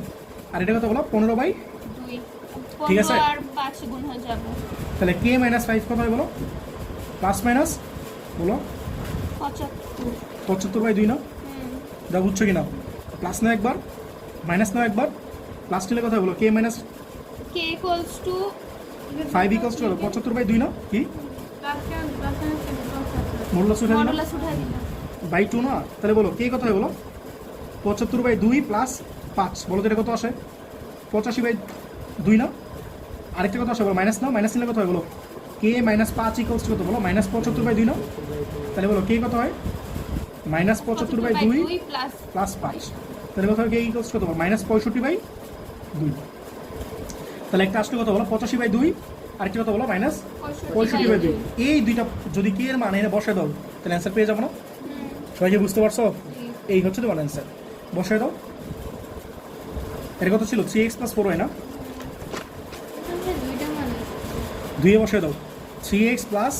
আর এটা কত বলো 15/2 2 ঠিক আছে। 15 আর 5 গুণ হয়ে যাবে তাহলে k - 5 কত হয় বলো প্লাস মাইনাস বলো 75 75/2 না যা বুঝছো কি না প্লাস না একবার মাইনাস না একবার প্লাস নিলে কথা বলো k minus k equals to 5 equals to 75/2 না কি মডুলাস উঠে দিলাম মডুলাস উঠাই দিলাম বাই 2 না তাহলে বলো k কত হয় বলো 75/2 প্লাস 5 বলো তো এটা কত আসে 85/2 না আরেকটা কত আসে বলো মাইনাস না মাইনাস নিলে কত হয় বলো k - 5 ইকুয়ালস টু কত বলো -75/2 না তাহলে বলো k কত হয় -75/2 প্লাস প্লাস 5 তাহলে কত হবে k ইকুয়ালস কত বলো -65/2 তাহলে একটা আসলে কত বলো 85/2 আরেকটা কত বলো -65/2 এই দুইটা যদি k এর মান এনে বসায় দাও তাহলে অ্যান্সার পেয়ে যাবো না সবাই কি বুঝতে পারছো এই হচ্ছে তোমার অ্যান্সার বসায় দাও এর কত ছিল 3x + 4y না দুইটা মানে 2 এ বসায় দাও 3x +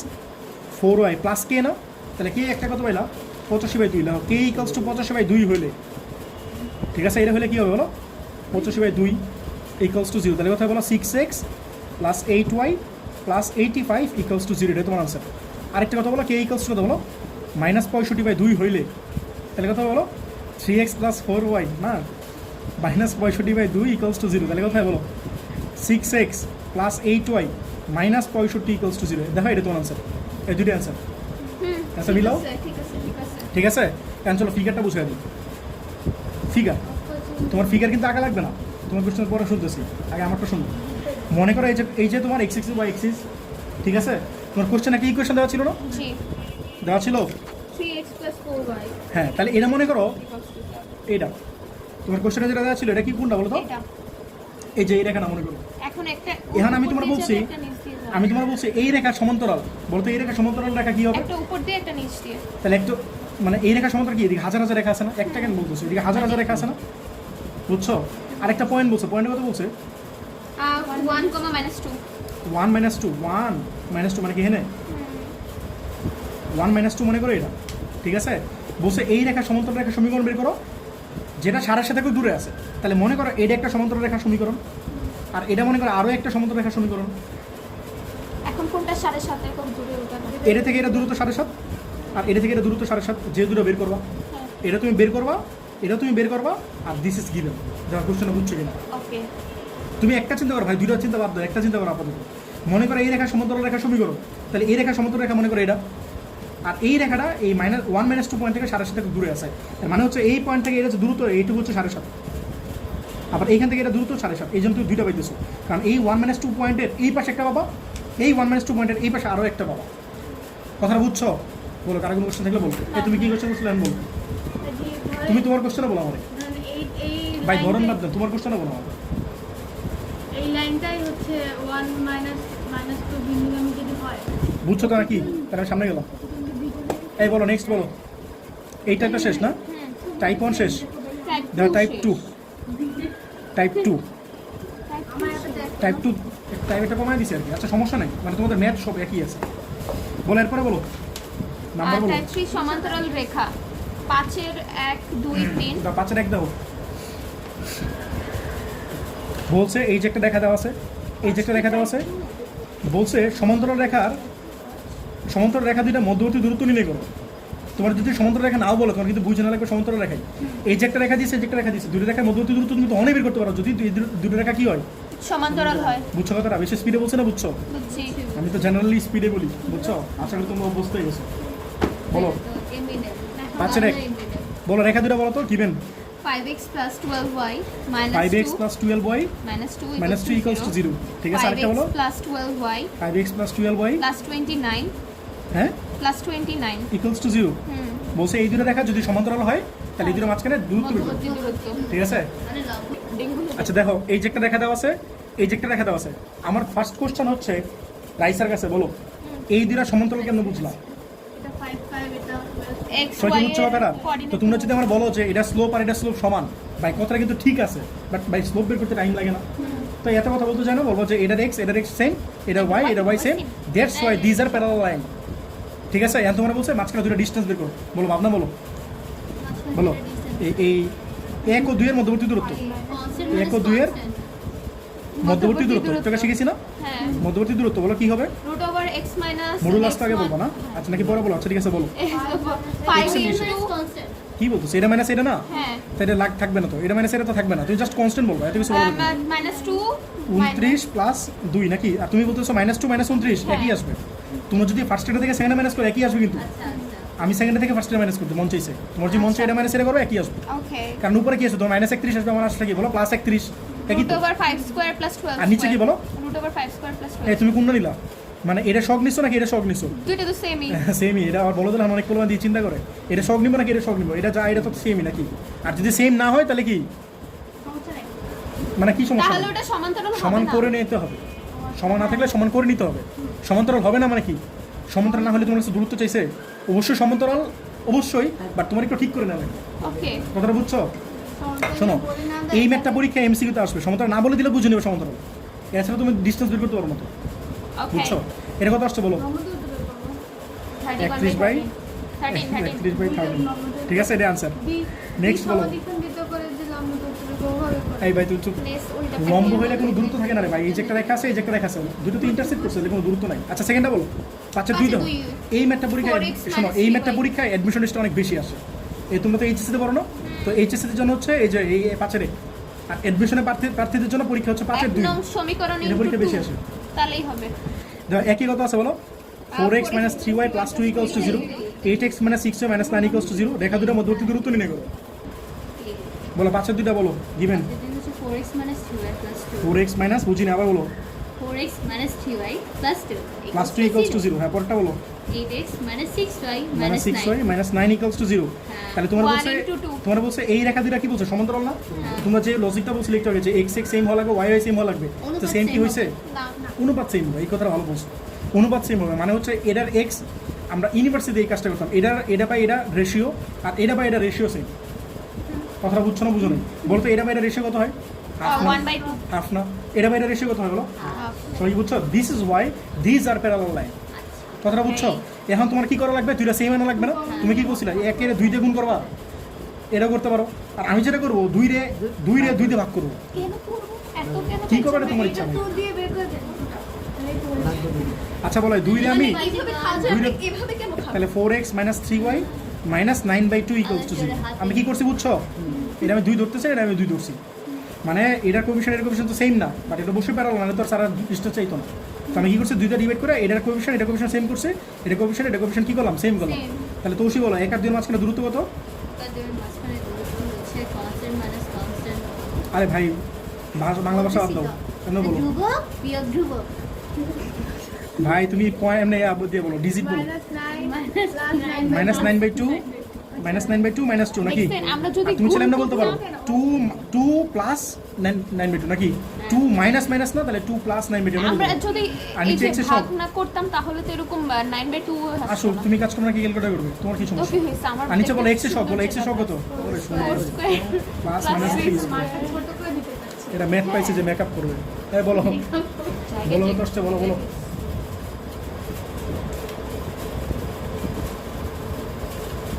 4y প্লাস k না তাহলে k একটা কত পাইলা 85/2 লাও k ইকুয়ালস টু 85/2 হইলে ঠিক আছে এটা হলে কি হবে বলো 85/2 ইকুয়ালস টু 0 তাহলে কথা বলো 6x + 8y + 85 ইকুয়ালস টু 0 এটা তোমার আনসার আরেকটা কথা বলো k ইকুয়ালস টু কত বলো -65/2 হইলে তাহলে কথা বলো 3x + 4y না -65/2 ইকুয়ালস টু 0 তাহলে কথা বলো 6x + 8y -65 ইকুয়ালস টু 0 দেখো এটা তোমার আনসার এই দুটো আনসার আচ্ছা মিলাও ঠিক আছে ঠিক আছে এখন চলো ফিগারটা বুঝিয়ে দিই ফিগার তোমার ফিগার কিন্তু আগে লাগবে না তোমার কোশ্চেন পরে শুনতেছি আগে আমারটা শুনো মনে করো এই যে তোমার x axis y axis ঠিক আছে তোমার কোশ্চেনে কি ইকুয়েশন দেওয়া ছিল না জি দেওয়া ছিল 3x + 4y হ্যাঁ তাহলে এটা মনে করো equals to 0 এটা তোমার কোশ্চেনে যেটা দেওয়া ছিল এটা কি কোনটা বলো তো এটা এই যে এই রেখা না মনে করো এখন একটা এখন আমি উপর তোমার দিয়ে বলছি যাবে, একটা নিচ দিয়ে যাবে। আমি তোমার বলছি এই রেখা সমান্তরাল বলতো এই রেখা সমান্তরাল রেখা কি হবে একটা উপর দিয়ে একটা নিচ দিয়ে তাহলে একটু মানে এই রেখা সমান্তরাল কি এদিকে হাজার হাজার রেখা আছে না একটা কেন বলতেছি এদিকে হাজার হাজার রেখা আছে না বুঝছো আরেকটা পয়েন্ট বলছে পয়েন্টের কথা বলছে 1, -2 1 - 2 1 - 2 মানে কি এখানে 1 - 2 মনে করো এটা ঠিক আছে বলছে এই রেখা সমান্তরাল রেখা সমীকরণ বের করো যেটা সারের সাথে খুব দূরে আছে তাহলে মনে করো এটা একটা সমান্তরাল রেখা সমীকরণ আর এটা মনে করো আরও একটা সমান্তরাল রেখা সমীকরণ এখন কোনটা 7.5 একক দূরে ওটা এটা থেকে এটা দূরত্ব 7.5 আর এটা থেকে এটা দূরত্ব 7.5, যে দুটো বের করবা এটা তুমি বের করবা, এটা তুমি বের করবা, আর দিস ইজ গিভেন। যারা কোশ্চেনটা বুঝছো কিনা ওকে তুমি একটা চিন্তা করো ভাই, দুইটা চিন্তা বাদ দাও, একটা চিন্তা করো আপাতত। মনে করো এই রেখা সমান্তরাল রেখা সমীকরণ, তাহলে এই রেখা সমান্তরাল রেখা মনে করো এটা, আর এই রেখাটা এই -1 - 2 পয়েন্ট থেকে 7.5 দূরে আছে। এর মানে হচ্ছে এই পয়েন্ট থেকে এটা হচ্ছে দূরত্ব, এইটুকু হচ্ছে 7.5, আবার এইখান থেকে এটা দূরত্ব 7.5, এই জন্য তুমি দুইটা পাইতেছো। কারণ এই 1 - 2 পয়েন্টের এই পাশে একটা পাবা, এই 1 - 2 পয়েন্টের এই পাশে আরও একটা পাবা। কথাটা বুঝছো? বলো, কারো কোনো কোশ্চেন থাকলে বলো। এই তুমি কি কোশ্চেন করছিলে আমি বলো, তুমি তোমার কোশ্চেনটা বলো আমারে ভাই, ধরন বাদ দাও, তোমার কোশ্চেনটা বলো আমারে। এই লাইনটাই হচ্ছে 1 - 2 বিন্দুগামী যদি হয়, বুঝছো তো নাকি? তাহলে আমি সামনে গেলাম। এই বলো, নেক্সট বলো। এই টাইপটা শেষ না? টাইপ 1 শেষ, টাইপ 2, টাইপ 2, আমার একটা টাইপ 2 টাইপ একটা কমাই দিছে আর কি। আচ্ছা সমস্যা নাই, মানে তোমাদের ম্যাথ সব একই আছে। বলো এরপরে বলো, নাম্বার বলো। টাইপ 3 সমান্তরাল রেখা 5 1 2 3 ওটা 5 এক দাও। বলছে এই যে একটা দেখা দেওয়া আছে, এই যে একটা দেখা দেওয়া আছে, বলছে সমান্তরাল রেখা দুইটা মধ্যবর্তী দূরত্ব নির্ণয় করো। তোমার যদি সমান্তরাল রেখা নাও বলো, তোমার কিন্তু বুঝে না লাগবে সমান্তরাল রেখায়। এই যে একটা রেখা দিয়েছে, এই যে একটা রেখা দিয়েছে, দুটো রেখার মধ্যবর্তী দূরত্ব তুমি তো অনেক বের করতে পারো যদি দুটো রেখা কি হয়, সমান্তরাল হয়। বুঝছো কথাটা? বেশি স্পিডে বলছে না, বুঝছো? বুঝছি আমি তো জেনারেলি স্পিডে বলি, বুঝছো? আশা করি তোমরা অভ্যস্ত হয়ে গেছো। বলো 5 এক, বলো রেখা দুটো বলো তো, given 5x + 12y - 5x 2 + 12y -2 -2 = 0। ঠিক আছে, আরেকটা বলো 5x + 12y 5x + 12y + 29 হ্যাঁ + 29 = 0। হুম বলছে এই দুটো রেখা যদি সমান্তরাল হয় তাহলে এই দুটো মাঝখানে দূরত্ব বের করো। মধ্যবর্তী দূরত্ব ঠিক আছে? মানে লাভ ডেঙ্গু আচ্ছা দেখো, এই যে একটা রেখা দেওয়া আছে, এই যে একটা রেখা দেওয়া আছে। আমার ফার্স্ট কোশ্চেন হচ্ছে রাইসার কাছে, বলো এই দুটো সমান্তরাল কেন বুঝলাম? এটা 5 5 এটা x সবাই y বুঝছো কথাটা? তো তোমরা যদি আমার বলো যে এটা স্লোপ আর এটা স্লোপ সমান, ভাই কথাটা কিন্তু ঠিক আছে, বাট ভাই স্লোপ বের করতে টাইম লাগে না। তো এত কথা বলতে চাই না, বলবো যে এটার x সেম, এটা y same, that's why these are parallel line. ঠিক আছে? এখন তোমরা বলছে মাঝখানে দুটো ডিস্টেন্স বের করো। বলো ভাবনা, বলো বলো এই 1 ও 2 এর মধ্যবর্তী দূরত্ব, 1 ও 2 এর মধ্যবর্তী দূরত্ব তোকে শিখেছি না? হ্যাঁ মধ্যবর্তী দূরত্ব বলো কি হবে? √x - মডুলাসটা আগে বলবো না? আচ্ছা নাকি পরে বলো? আচ্ছা ঠিক আছে বলো। 5 X এর * কনস্ট্যান্ট কি বলতো, এটা মাইনাস এটা না, হ্যাঁ তাই এটা লাগ থাকবে না তো, এটা মাইনাস এটা তো থাকবে না, তুমি জাস্ট কনস্ট্যান্ট বলবো, এত কিছু বলবো না। -2 29 + 2 নাকি? আর তুমি বলতেছো -2 - 29 একই আসবে। তুমি যদি ফার্স্ট এটা থেকে সেকেন্ডে মাইনাস করো একই আসবে, কিন্তু আমি সেকেন্ডে থেকে ফার্স্টে মাইনাস করতে মন চাইছে, তোমার যে মন চাই এটা মাইনাস এটা করো একই আসবে। ওকে কারণ উপরে কি আছে, তোমার -31 আসবে, আমার আসলে কি বলো +31 একই তো। √5² + 12 আর নিচে কি বলো? √5² + এই 12 তুমি কোনটা নিলা? মানে এটা শখ নিছো নাকি এটা শখ নিছো? দুইটা তো সেমই সেমই। এটা আবার বলো দিলাম অনেক পরিমাণ দিয়ে চিন্তা করে, এটা শখ নিবো নাকি এটা শখ নিবো, এটা যা এটা তো সেমই নাকি? আর যদি সেম না হয় তাহলে কি, সমস্যা নাই মানে কি সমস্যা? তাহলে ওটা সমান্তরাল হবে সমান না করে নিতে হবে, সমান না থাকলে সমান করে নিতে হবে। সমান্তরাল হবে না মানে কি? সমান্তরাল না হলে তোমার কাছে দূরত্ব চাইছে, অবশ্যই সমান্তরাল অবশ্যই, বাট তোমার একটু ঠিক করে নেবে। ওকে কথাটা বুঝছো? শোনো, এই ম্যাথটা পরীক্ষা এমসিকিউতে আসবে, সমান্তরাল না বলে দিলে বুঝে নেবে সমান্তরাল, এছাড়া তুমি ডিস্টেন্স বের করতে পারো না তো। ওকে বুঝছো? এটা কত আসছে বলো? 31 বাই 13। ঠিক আছে, এটা আনসার। Next বলো। দ্বিখণ্ডিত করে যে লম্ব দূরত্ব ওভাবে করে এই ভাই তুই চুপ। লম্ব হইলে কোনো দূরত্ব থাকে না রে ভাই, এই যে একটা রেখা আছে, এই যে একটা রেখা আছে, দুটো তো ইন্টারসেক্ট করছে, কোনো দূরত্ব নাই। আচ্ছা সেকেন্ডটা বলো, 5 2 দাও। এই ম্যাথটা পরীক্ষায় 4x শোনো, এই - ম্যাথটা 3y পরীক্ষায় অ্যাডমিশন লিস্টে অনেক বেশি আসে। এই তোমরা তো এইচএসসি তে পড়ো না, তো এইচএসসি এর জন্য হচ্ছে এই যে এই 5 এর, আর অ্যাডমিশনের প্রার্থীদের জন্য পরীক্ষা হচ্ছে 5 2। একদম সমীকরণ এটা পরীক্ষা বেশি আসে। তাহলেই হবে দেখো একই কথা আছে, বলো 4x - 3y + 2 = 0, 8x - 6y - 9 = 0। রেখা দুটো মধ্যবর্তী দূরত্ব নির্ণয় করো। বলো 5 এর দুইটা বলো, গিভেন 4x - 3y + 2 4x - বুঝিনি, আবার বলো 4x - 3y + 2 + 2 = 0। হ্যাঁ পরেরটা বলো 8x - 6y - -6y 9 - 9 = 0। তাহলে তোমার 1 বলছে, into 2 তোমার বলছে এই রেখা দুটো কি বলছে, সমান্তরাল না? তোমরা যে লজিকটা বলছিলে একটু আগে যে x সেম হওয়া লাগবে, y সেম হওয়া লাগবে, তো সেম কি হয়েছে? না অনুপাত সেম হবে, এই কথাটা ভালো বলছো। অনুপাত সেম হবে মানে হচ্ছে এটার x, আমরা ইউনিভার্সিটিতে এই কাজটা করতাম, এটা বাই এটা রেশিও, আর এটা বাই এটা রেশিও সেম। কথাটা বুঝছো না বুঝো না? বলতো এটা বাই এটা রেশিও কত হয়? 1/2 হাফ না? এটা বাই এটা রেশিও কত হয় বলো? হাফ সবাই বুঝছো? This is Y these are parallel line. কথাটা বুঝছো? এখন তোমার কি করা লাগবে? দুইটা সেম আনা লাগবে না? তুমি কি বলছিলে 1 এর 2 দিয়ে গুণ করবা, এটা করতে পারো। আর আমি যেটা করবো 2 রে 2 দিয়ে ভাগ করবো। কেন করব এত কেন কি করবে তোমার ইচ্ছা নেই। 2 দিয়ে বের করে দেন তাহলে আচ্ছা বলো দুইরে আমি এইভাবে খাওয়া যায় দুইটা- এভাবে কেন খাবো তাহলে 4x minus 3y minus 9/2 equals to 0 আমি কি করছি বুঝছো এটা আমি 2 ধরতেছি এটা আমি 2 ধরছি মানে এটার কোএফিশিয়েন্ট এর কোএফিশিয়েন্ট তো সেম না বাট এটা বসে পারলো না তো সারা ডিস্টেন্স চাইতো না তো আমি কি করছি দুইটা ডিভাইড করে এটার কোএফিশিয়েন্ট এটা কোএফিশিয়েন্ট সেম করছে এটা কোএফিশিয়েন্ট কি করলাম সেম করলাম Same. তাহলে তৌসি বলো এক আর দুইয়ের মাঝখানে দূরত্ব কত তাদের মাঝখানে দূরত্ব হচ্ছে কনস্ট্যান্ট মাইনাস কনস্ট্যান্ট আরে ভাই বাংলা ভাষা বাদ দাও কেন বলো ধ্রুবক বিয়োগ ধ্রুবক ভাই তুমি পয়েন্ট এমনি দিয়ে বলো ডিজিট বলো মাইনাস নাইন মাইনাস 9/2 মাইনাস 2 নাকি Explain, আমরা যদি আর তুমি ছেলে গুণ না বলতে পারো করতে না 2 প্লাস 9/2 নাকি 2 মাইনাস মাইনাস না তাহলে 2 প্লাস 9/2 আমরা যদি আর এই নিচে যে x এর ভাগ সব না করতাম তাহলে তো এরকম 9/2 আসো তুমি কাজ করো না কি ক্যালকুলেট করবে তোমার কি সমস্যা ওকে হইছে আমার আর নিচে বলো x এর সব বলো x এর সব কত প্লাস মাইনাস 3 ছোট করে দিতে চাচ্ছি এটা ম্যাথ পাইছে যে মেকআপ করবে এই বলো বলো কষ্ট বলো বলো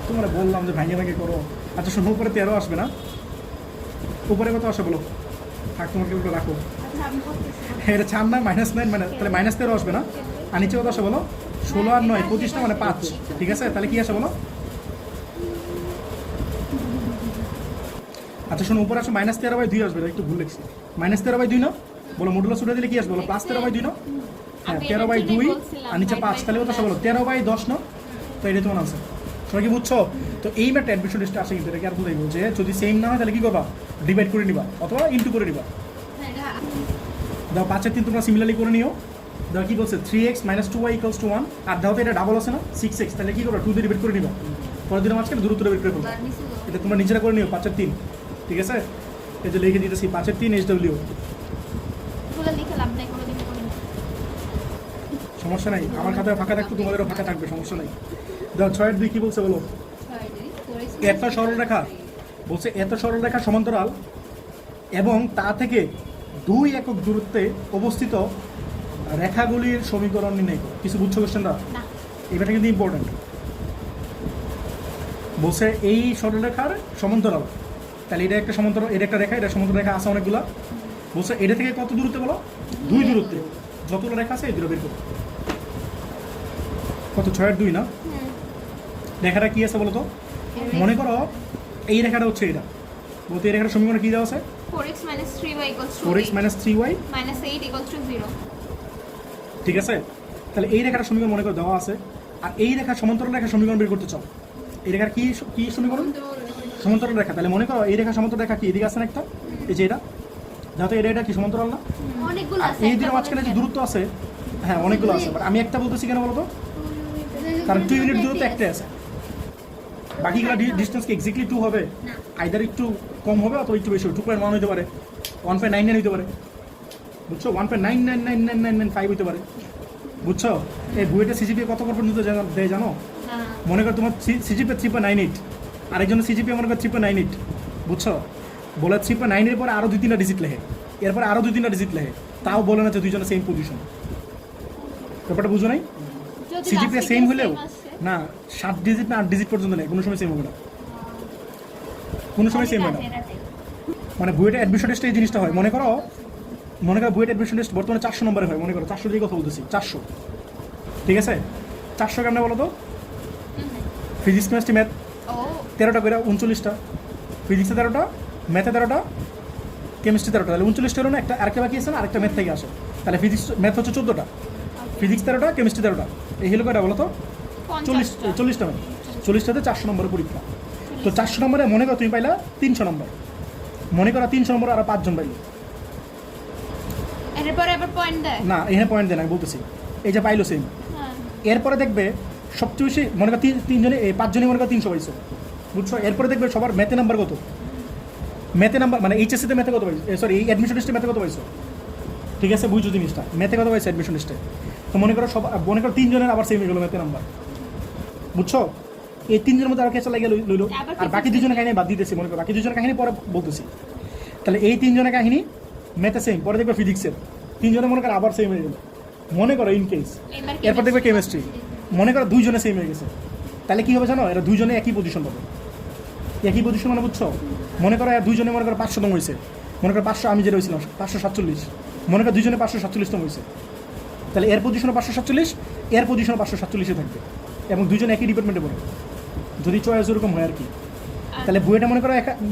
তোমার বললাম যে ভাঙে ভাঙে করো আচ্ছা শোনো উপরে 13 আসবে না উপরে কত আসে বলো থাক তোমার ক্যালকুলেট রাখো আচ্ছা আমি করতেছি এটা 4 না -9 মানে তাহলে -13 আসবে না আর নিচে কত আসে বলো 16 আর 9 25 না মানে 5 ঠিক আছে তাহলে কি আসে বলো আচ্ছা শোনো উপরে আসো -13/2 আসবে একটু ভুল লিখছি -13/2 না বলো মডুলাস উঠে দিলে কি আসবে বলো +13/2 না হ্যাঁ আমি এটার 13/2 জন্যই বলছিলাম, আর নিচে 5 তাহলে কত আসে বলো 13/10 না তো এটা তোমার আনসার সবাই কি বুঝছো তো এই ম্যাথটা অ্যাডমিশন লিস্টে আসে কিন্তু এটাকে আর বলে দিব যে যদি সেম না হয় তাহলে কি করবা ডিভাইড করে নিবা অথবা ইনটু করে নিবা দাও 5/3 তোমরা সিমিলারলি করে নিও দাও কি বলছে 3x - 2y = 1 আর দাও তো এটা ডাবল আছে না 6x তাহলে কি করবা 2 দিয়ে ডিভাইড করে নিবা পরের দিনের মাঝখানে দূরত্ব ডিভাইড করে ফেলবা এটা তোমরা নিজেরা করে নিও 5/3 ঠিক আছে এই যে লিখে দিতেছি 5/3 HW এগুলো লিখে লাভ নাই কোনো দিন করে না। সমস্যা নাই আমার খাতায় ফাঁকা থাকতো তোমাদেরও ফাঁকা থাকবে সমস্যা নাই দাও 6/2 কি বলছে বলো এত সরলরেখা বলছে এত সরলরেখা সমান্তরাল এবং তা থেকে 2 একক দূরত্বে অবস্থিত রেখাগুলির সমীকরণ নির্ণয় করো কিছু বুঝছো কোশ্চেনটা না এবারটা কিন্তু ইম্পর্টেন্ট বলছে এই সরলরেখার সমান্তরাল তাহলে এটা একটা সমান্তরাল এটা একটা রেখা এটা সমান্তরাল রেখা আছে অনেকগুলা বলছে এটা থেকে কত দূরত্বে বলো 2 দূরত্বে যতগুলো রেখা আছে এই দূরে বের করো কত 6/2 না রেখাটা কি আছে বলো তো মনে করো এই রেখাটা হচ্ছে এটা বলতে এই রেখাটার সমীকরণ কি দেওয়া আছে 4x - 3y = 4x - 3y -8 = 0 ঠিক আছে তাহলে এই রেখাটার সমীকরণ মনে করে দেওয়া আছে আর এই রেখা সমান্তরাল রেখার সমীকরণ বের করতে চাও এই রেখার কি কি সমীকরণ সমান্তরাল রেখা তাহলে মনে করো এই রেখা সমান্তরাল রেখা কি এদিকে আছে না একটা এই যে এটা যাতে এটা কি সমান্তরাল না অনেকগুলো আর আছে এই দুটোর মাঝখানে যে দূরত্ব আছে হ্যাঁ অনেকগুলো আছে বাট আমি একটা বলতেছি কেন বলো তো কারণ 2 ইউনিট দূরত্ব একটাই আছে বাকিগুলো ডিস্টেন্স কি এক্স্যাক্টলি 2 হবে আইদার একটু কম হবে অথবা একটু বেশি হবে 2.1 হতে পারে 1.99 হতে পারে বুঝছো 1.999995 হতে পারে বুঝছো এই বুয়েটে সিজিপিএ কত পর্যন্ত দেয় জানো না মনে করো তোমার সিজিপিএ 3.98 আরেকজনের সিজিপিএ মনে করো 3.98 বুঝছো বলে 3.9 এর পরে আরও 2-3টা ডিজিট লেখে এরপরে আরও 2-3টা ডিজিট লেখে তাও বলে না যে দুইজনে সেম পজিশন ব্যাপারটা বুঝো নাই যদি সিজিপিএ last সেম থেকে হলেও same আসে, না 7 ডিজিট না 8 ডিজিট পর্যন্ত নেই কোনো সময় সেম হবে না কোনো সময় সেম হয় না মানে বুয়েটে অ্যাডমিশন টেস্টে এই জিনিসটা হয় মনে করো বুয়েট অ্যাডমিশন টেস্ট বর্তমানে 400 নম্বরে হয় মনে করো 400 দিয়ে কথা বলতেছি 400 ঠিক আছে 400 কেমন বলো তো ফিজিক্স কেমিস্ট্রি ম্যাথ ও 13টা করে 39টা ফিজিক্সে 13টা ম্যাথে 13টা কেমিস্ট্রি 13টা তাহলে 39টা হলো না একটা আরেকটা বাকি আছে না আরেকটা ম্যাথ থেকে আসে তাহলে ফিজিক্স ম্যাথ হচ্ছে 14টা ফিজিক্স 13টা কেমিস্ট্রি 13টা এই হলো কয়টা বলো তো 40টা ম্যাথ 40টাতে 400 নম্বরের পরীক্ষা তো 400 নম্বরে মনে করো তুমি পাইলা 300 নম্বর মনে করো 300 নম্বর আরো 5 জন পাইলো এরপরে আবার পয়েন্ট দেয় না এখানে পয়েন্ট দেয় না আমি বলতেছি এই যে পাইলো সেম হ্যাঁ এরপরে দেখবে সবচেয়ে বেশি মনে করো তিনজনে এই 5 জনই মনে করো 300 পাইছো বুঝছো এরপরে দেখবে সবার ম্যাথে নাম্বার কত ম্যাথে নাম্বার মানে এইচএসসিতে ম্যাথে কত পাইছো সরি এই অ্যাডমিশন লিস্টে ম্যাথে কত পাইছো ঠিক আছে বুঝছো জিনিসটা ম্যাথে কত পাইছো অ্যাডমিশন লিস্টে তো মনে করো সব মনে করো 3 জনের আবার সেম হয়ে গেলো ম্যাথে নাম্বার বুঝছো এই 3 জনের মধ্যে আর কেসা লাগিয়ে লইলো আর বাকি 2 জনের কাহিনী বাদ দিতেছি মনে করো বাকি 2 জনের কাহিনী পরে বলতেছি তাহলে এই 3 জনের কাহিনী ম্যাথে সেম পরে দেখবে ফিজিক্সের 3 জনের মনে করো আবার সেম হয়ে গেল মনে করো ইন কেস এরপর দেখবে কেমিস্ট্রি মনে করো 2 জনে সেম হয়ে গেছে তাহলে কি হবে জানো এরা 2 জনে একই পজিশন পাবে একই পজিশন মানে বুঝছো মনে করো 2 জনে মনে করো 500 তম হয়েছে মনে করো 500 আমি যেটা হয়েছিলাম 547 মনে করো 2 জনে 547 তম হয়েছে তাহলে এর পজিশনে 547, এর পজিশনে 547 থাকবে, এবং দুজন একই ডিপার্টমেন্টে পড়ে, যদি চয়েস এরকম হয় আর কি। তাহলে বুয়েটা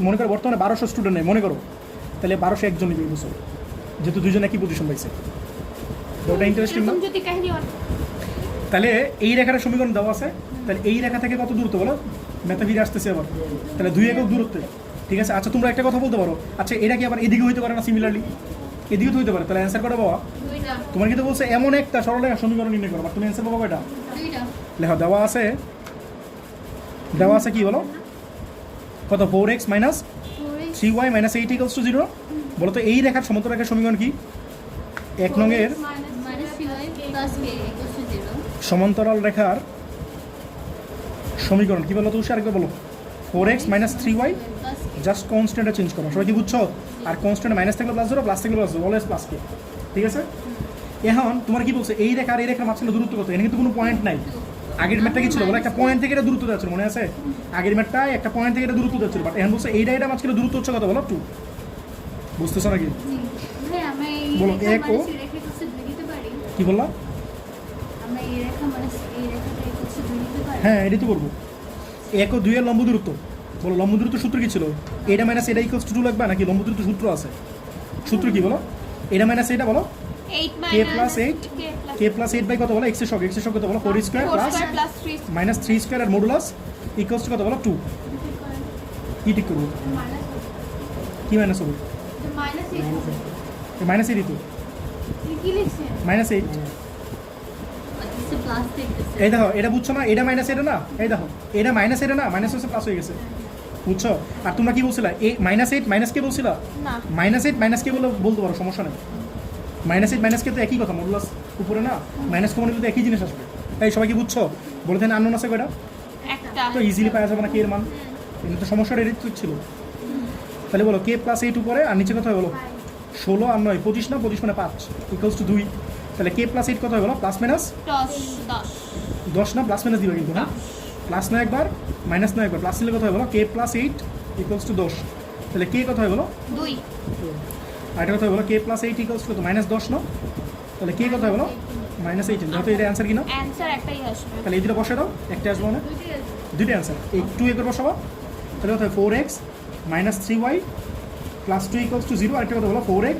মনে করো বর্তমানে 1200 স্টুডেন্ট নেই মনে করো, তাহলে 1201 জন নিবে এই বছর, যেহেতু দুজন একই পজিশন পাইছে। তো ওটা ইন্টারেস্টিং না? এরকম যদি কাহিনী তাহলে এই রেখার সমীকরণ দেওয়া আছে, তাহলে এই রেখা থেকে কত দূরত্ব বলো, ম্যাথে ফিরে আসতেছে আবার, তাহলে 2 একক দূরত্ব, ঠিক আছে। আচ্ছা তোমরা একটা কথা বলতে পারো, আচ্ছা এটা কি আবার এদিকে হইতে পারে না, সিমিলারলি এদিকে তো হইতে পারে, তাহলে অ্যান্সার কটা বাবা? দুইটা তোমার কিন্তু বলছে এমন একটা সরল রেখা সমীকরণ নির্ণয় করো, বাট তুমি অ্যান্সার পাবো কয়টা? দুইটা লেখা দেওয়া আছে কি বলো, কত 4x minus 3y minus 8 equals to 0। বলো তো এই রেখার সমতল রেখার সমীকরণ কি? 1 নং এর minus 3y plus k equals to 0. সমান্তরাল রেখার সমীকরণ কি বলো তো? আরেকবার বলো। 4x minus 3y, Plus k. Just কনস্ট্যান্টটা চেঞ্জ করো, সবাই কি বুঝছো? আর কনস্ট্যান্ট মাইনাস থাকলে প্লাস 0, প্লাস থাকলে প্লাস 0, অলওয়েজ প্লাস কে, ঠিক আছে। এখন তোমার কি বলছে, এই রেখা আর এই রেখার মাঝখানে দূরত্ব কত? এখানে কিন্তু কোনো পয়েন্ট নাই। আগের ম্যাটটা কি ছিল বলো, একটা পয়েন্ট থেকে এটা দূরত্ব যাচ্ছিল, মনে আছে? আগের ম্যাটটায় একটা পয়েন্ট থেকে এটা দূরত্ব যাচ্ছিল, বাট এখন বলছে এইটা মাঝখানে দূরত্ব হচ্ছে কত বলো? 2। বুঝতেছো নাকি? ভাই আমরা এই বলো, রেখা এক ও- মানে রেখা equals to 2 দিতে পারি? কি বললাম? আমরা এই রেখা মানে এই রেখাটা equals to 2 দিতে পারি? হ্যাঁ এটাই তো করবো। 1 ও 2 এর লম্ব দূরত্ব, বলো লম্ব দূরত্ব সূত্র কি ছিল? এটা মাইনাস এটা ইকুয়ালস টু 2 লাগবে নাকি লম্ব দূরত্ব সূত্র আছে? সূত্র কি বলো? এটা মাইনাস এটা বলো, 8 k plus 8, k plus 8 by কত বলো? x এর সহগ কত বলো? 4 square 4 plus square plus 3 minus 3 square আর মডুলাস ইকুয়ালস টু কত বলো? 2। কি ঠিক করবো? কি মাইনাস হবে? মাইনাস মাইনাস 8 তো, কি লিখছেন? মাইনাস 8। আচ্ছা প্লাস দেখতেছে। এই দেখো এটা বুঝছো না, এটা মাইনাস এটা না, এই দেখো এটা মাইনাস এটা না, মাইনাস হচ্ছে প্লাস হয়ে গেছে, বুঝছো? আর তোমরা কি বলছিলা, এই মাইনাস 8 মাইনাস কে বলছিলা? না মাইনাস 8 মাইনাস কে বলতে পারো, সমস্যা নেই। মাইনাস 8 মাইনাস কে তো একই কথা, মডুলাস উপরে না, মাইনাস কমন তো একই জিনিস আসবে। এই সবাই কি বুঝছো? বলে দেন আননোন আছে কয়টা? একটা তো ইজিলি পাওয়া যাবে না কে এর মান, কিন্তু তো সমস্যাটা এর ছিল। তাহলে বলো কে প্লাস 8 উপরে আর নিচে কত হয় বলো? 16 আর 9 25 না, 25 মানে 5 ইকুয়ালস টু 2। তাহলে কে প্লাস 8 কত হয় বলো? প্লাস মাইনাস 10 10 না, প্লাস মাইনাস দিবা কিন্তু, হ্যাঁ প্লাস 9 একবার মাইনাস 9 একবার, প্লাস দিলে কত হয় বলো? K plus 8 equals to 10। তাহলে কে কত হয় বলো? 2 আর এটা কত হয় বলো? K plus 8 equals to minus 10 না, তাহলে কে কত হয় বলো? মাইনাস 18। যেহেতু এটা অ্যান্সার কি না, অ্যানসার একটাই আসবে তাহলে এই দুটো বসে দাও, একটা আসবে না, দুটো অ্যান্সার। এই 2 একবার বসাবো, তাহলে কত হয়? 4x minus 3y plus 2 equals to 0। আরেকটা কথা বলো, 4x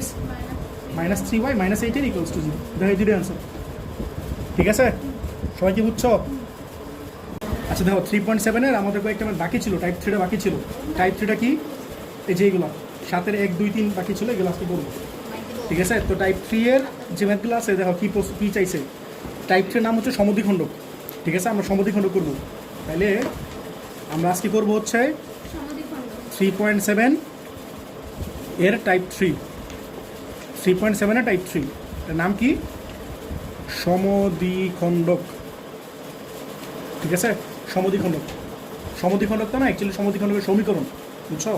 minus 3y minus 18 equals to 0। দেখো এই দুটো অ্যান্সার, ঠিক আছে? সবাই কি বুঝছো? আচ্ছা দেখো 3.7 এর আমাদের কয়েকটা ম্যাথ বাকি ছিল, টাইপ 3টা বাকি ছিল। টাইপ 3টা কি? এই যে এইগুলো 7 এর 1 2 3 বাকি ছিল, এগুলো আজকে করবো, ঠিক আছে? তো টাইপ 3 এর যে ম্যাথগুলো আছে দেখো কি চাইছে। টাইপ 3 এর নাম হচ্ছে সমদ্বিখণ্ডক, ঠিক আছে? আমরা সমদ্বিখণ্ডক করবো। তাহলে আমরা আজকে করবো হচ্ছে 3.7 এর টাইপ 3, 3.7 এর টাইপ 3, এর নাম কি? সমদ্বিখণ্ডক, ঠিক আছে? সমদ্বিখণ্ডক তো না, অ্যাকচুয়ালি সমদ্বিখণ্ডকের সমীকরণ, বুঝছো?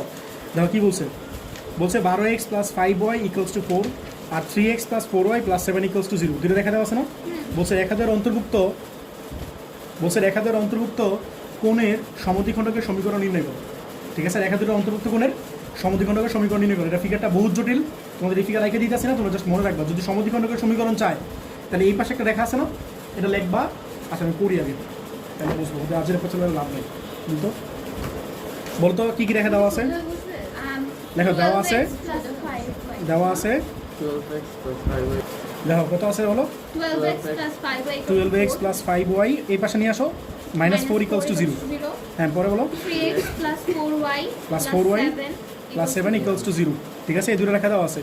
দেখো কি বলছে, 12x plus 5y equals to 4 আর 3x plus 4y plus 7 equals to 0। দুটো দেখা দেওয়া আছে না? বলছে রেখাদের অন্তর্ভুক্ত কোণের সমদ্বিখণ্ডকের সমীকরণ নির্ণয় করো, ঠিক আছে? রেখাদের অন্তর্ভুক্ত কোণের সমদ্বিখণ্ডকের সমীকরণ নির্ণয় করো। এটা ফিগারটা বহুত জটিল, তোমাদের এই ফিগার রেখে দিতে আসে না, তোমরা জাস্ট মনে রাখবা যদি সমদ্বিখণ্ডকের সমীকরণ চায় তাহলে এই পাশে একটা রেখা আছে না, এটা লিখবা। আচ্ছা আমি করি আগে, তাহলে বুঝবো যে আজের পর চলে লাভ নেই। কিন্তু বলতো কী কী রেখা দেওয়া আছে? লেখো দেওয়া আছে 12x plus 5y. দেখো কত আছে বলো? 12x plus 5y 12x plus 5y এই পাশে নিয়ে আসো, মাইনাস 4 ইকুয়ালস টু 0। হ্যাঁ পরে বলো 3x plus 4y plus 4y plus 7 equals to 0, ঠিক আছে? এই দুটো রেখা দেওয়া আছে।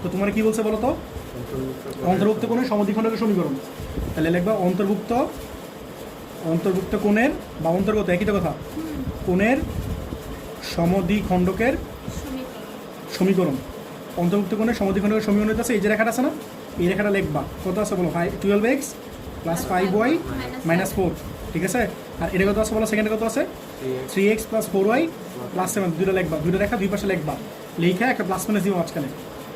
তো তোমার কি বলছে বলো তো? অন্তর্ভুক্ত কোণের সমদ্বিখণ্ডকের সমীকরণ। তাহলে লিখবা অন্তর্ভুক্ত কোণের বা অন্তর্গত একই তো কথা, কোণের সমদ্বিখণ্ডকের সমীকরণ। অন্তর্ভুক্ত কোণের সমদ্বিখণ্ডকের সমীকরণ আছে এই যে রেখাটা আছে না, এই রেখাটা লিখবা। কত আছে বলো? 12x প্লাস 5y মাইনাস 4, ঠিক আছে? আর এটা কত আছে বলো? সেকেন্ডে কত আছে? 3x plus 4y plus 7। দুটো লিখবা, দুটো রেখা দুই পাশে লিখবা, লিখে একটা প্লাস মাইনাস দিবা মাঝখানে।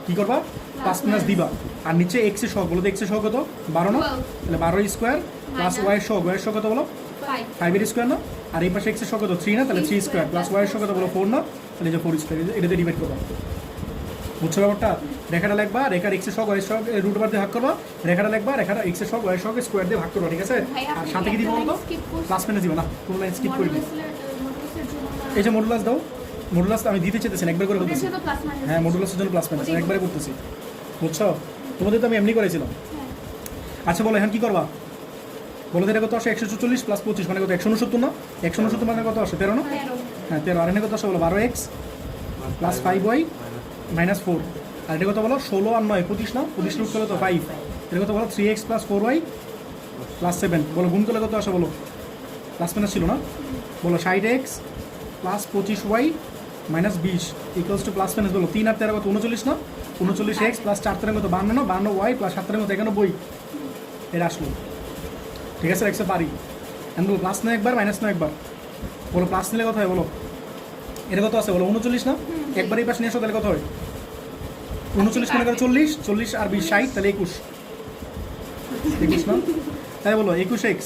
কী করবা? প্লাস মাইনাস দিবা। আর নিচে x এর সহগ, বলো তো x এর সহগ কত? 12 না, তাহলে 12 স্কোয়ার প্লাস y এর সহগ, y এর সহগ কত বলো? 5 এর স্কোয়ার না, আর এই পাশে x এর সহগ কত? 3 না, তাহলে 3 স্কোয়ার প্লাস y এর সহগ কত বলো? 4 না, তাহলে যে 4 স্কোয়ার, এটা দিয়ে ডিভাইড করবা। বুঝছো ব্যাপারটা? রেখাটা লিখবা, রেখার এক্সের সহগ ওয়াই সহগ রুট ওভার দিয়ে ভাগ করবা, রেখাটা লিখবা, রেখাটা এক্সের সহগ ওয়াই সহগ স্কোয়ার দিয়ে ভাগ করবা, ঠিক আছে? ভাই, আর আপনি সাথে কি দিব একটা বলতো? line skip করছেন। প্লাস মাইনাস দিবা না, কোনো লাইন স্কিপ করে দিই। মডুলাসের জন্য না। এই যে মডুলাস দাও, মডুলাস আমি দিতে চাইতেছি না, একবার করে ওটার করতেছি। জন্য প্লাস মাইনাস। হ্যাঁ, মডুলাসের জন্য প্লাস মাইনাস ওটাই একবারে করতেছি, বুঝছো? তোমাদের তো আমি এমনি করেছিলাম। আচ্ছা বলো এখন কি করবা? বলো তো এটা কত আসে? 144 প্লাস 25 মানে কত? 169 না? 169 মানে কত আসে? 13 না? 13 হ্যাঁ 13। আর এখানে কত আসে বলো? 12x plus 5y minus 4। আর এটা কত বলো? 16 আর 9 25 না? 25 রুট করলে তো 5। এটা কত বলো? 3x plus 4y plus 7। বলো গুণ করলে কত আসে বলো? প্লাস মাইনাস ছিল না? বলো 60x plus 25y minus 20 equals to plus minus বলো 3 আর 13 কত? 39 না? 39x প্লাস 4 13 কত? 52 না? 52y প্লাস 7 13 কত? 91। এটা আসলো, ঠিক আছে? একশো পারি। এখন বলো প্লাস নয় একবার, মাইনাস নয় একবার। বলো প্লাস নিলে কত হয় বলো? এটা কত আছে বলো? 39 না? একবার এই পাশে নিয়ে আসো তাহলে কত হয়? 39 মনে করো 40, 40 আর 20 60, তাহলে 21। 21 না? তাই বলো 21x,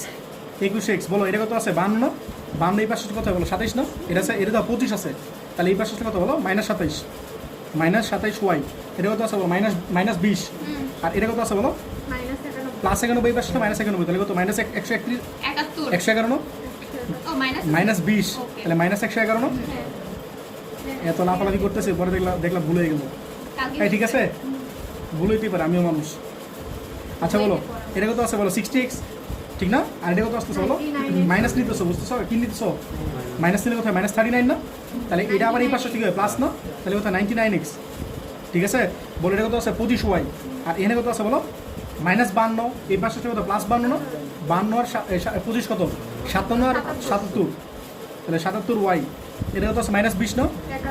21x। বলো এটা কত আছে? 52 না? 52 এই পাশে কত হয় বলো? 27 না? এটা আছে, এটা তো 25 আছে, তাহলে এই পাশে কত বলো? Minus 27, minus 27y। এটা কত আছে বলো? মাইনাস 20। আর এটা কত আছে বলো? মাইনাস 91। প্লাস 91 এই পাশে মাইনাস 91, তাহলে কত? মাইনাস 131, 71 111 না? ও মাইনাস মাইনাস 20, Okay. তাহলে মাইনাস 111 না? হ্যাঁ এত লাফালাফি করতেছে, পরে দেখলাম ভুলে গেল। কালকে এই ঠিক আছে, ভুল হইতেই পারে, আমিও মানুষ। আচ্ছা বলো এটা কত আছে বলো? 60x, ঠিক না? আর এটা কত আসতেছে বলো? 99 মাইনাস নিতেছো, বুঝতেছো? কি নিতেছো? মাইনাস নিলে কোথায়? মাইনাস 39 না? তাহলে এটা আবার এই পাশে ঠিক হয় প্লাস না? তাহলে কোথায়? 99x, ঠিক আছে? বলো এটা কত আছে? 25y। আর এখানে কত আছে বলো? মাইনাস 52, এই পাশে কত? প্লাস 52 না? 52 আর 25 কত? 57 আর 77, তাহলে 77y। এটা কত আছে? মাইনাস 20 না?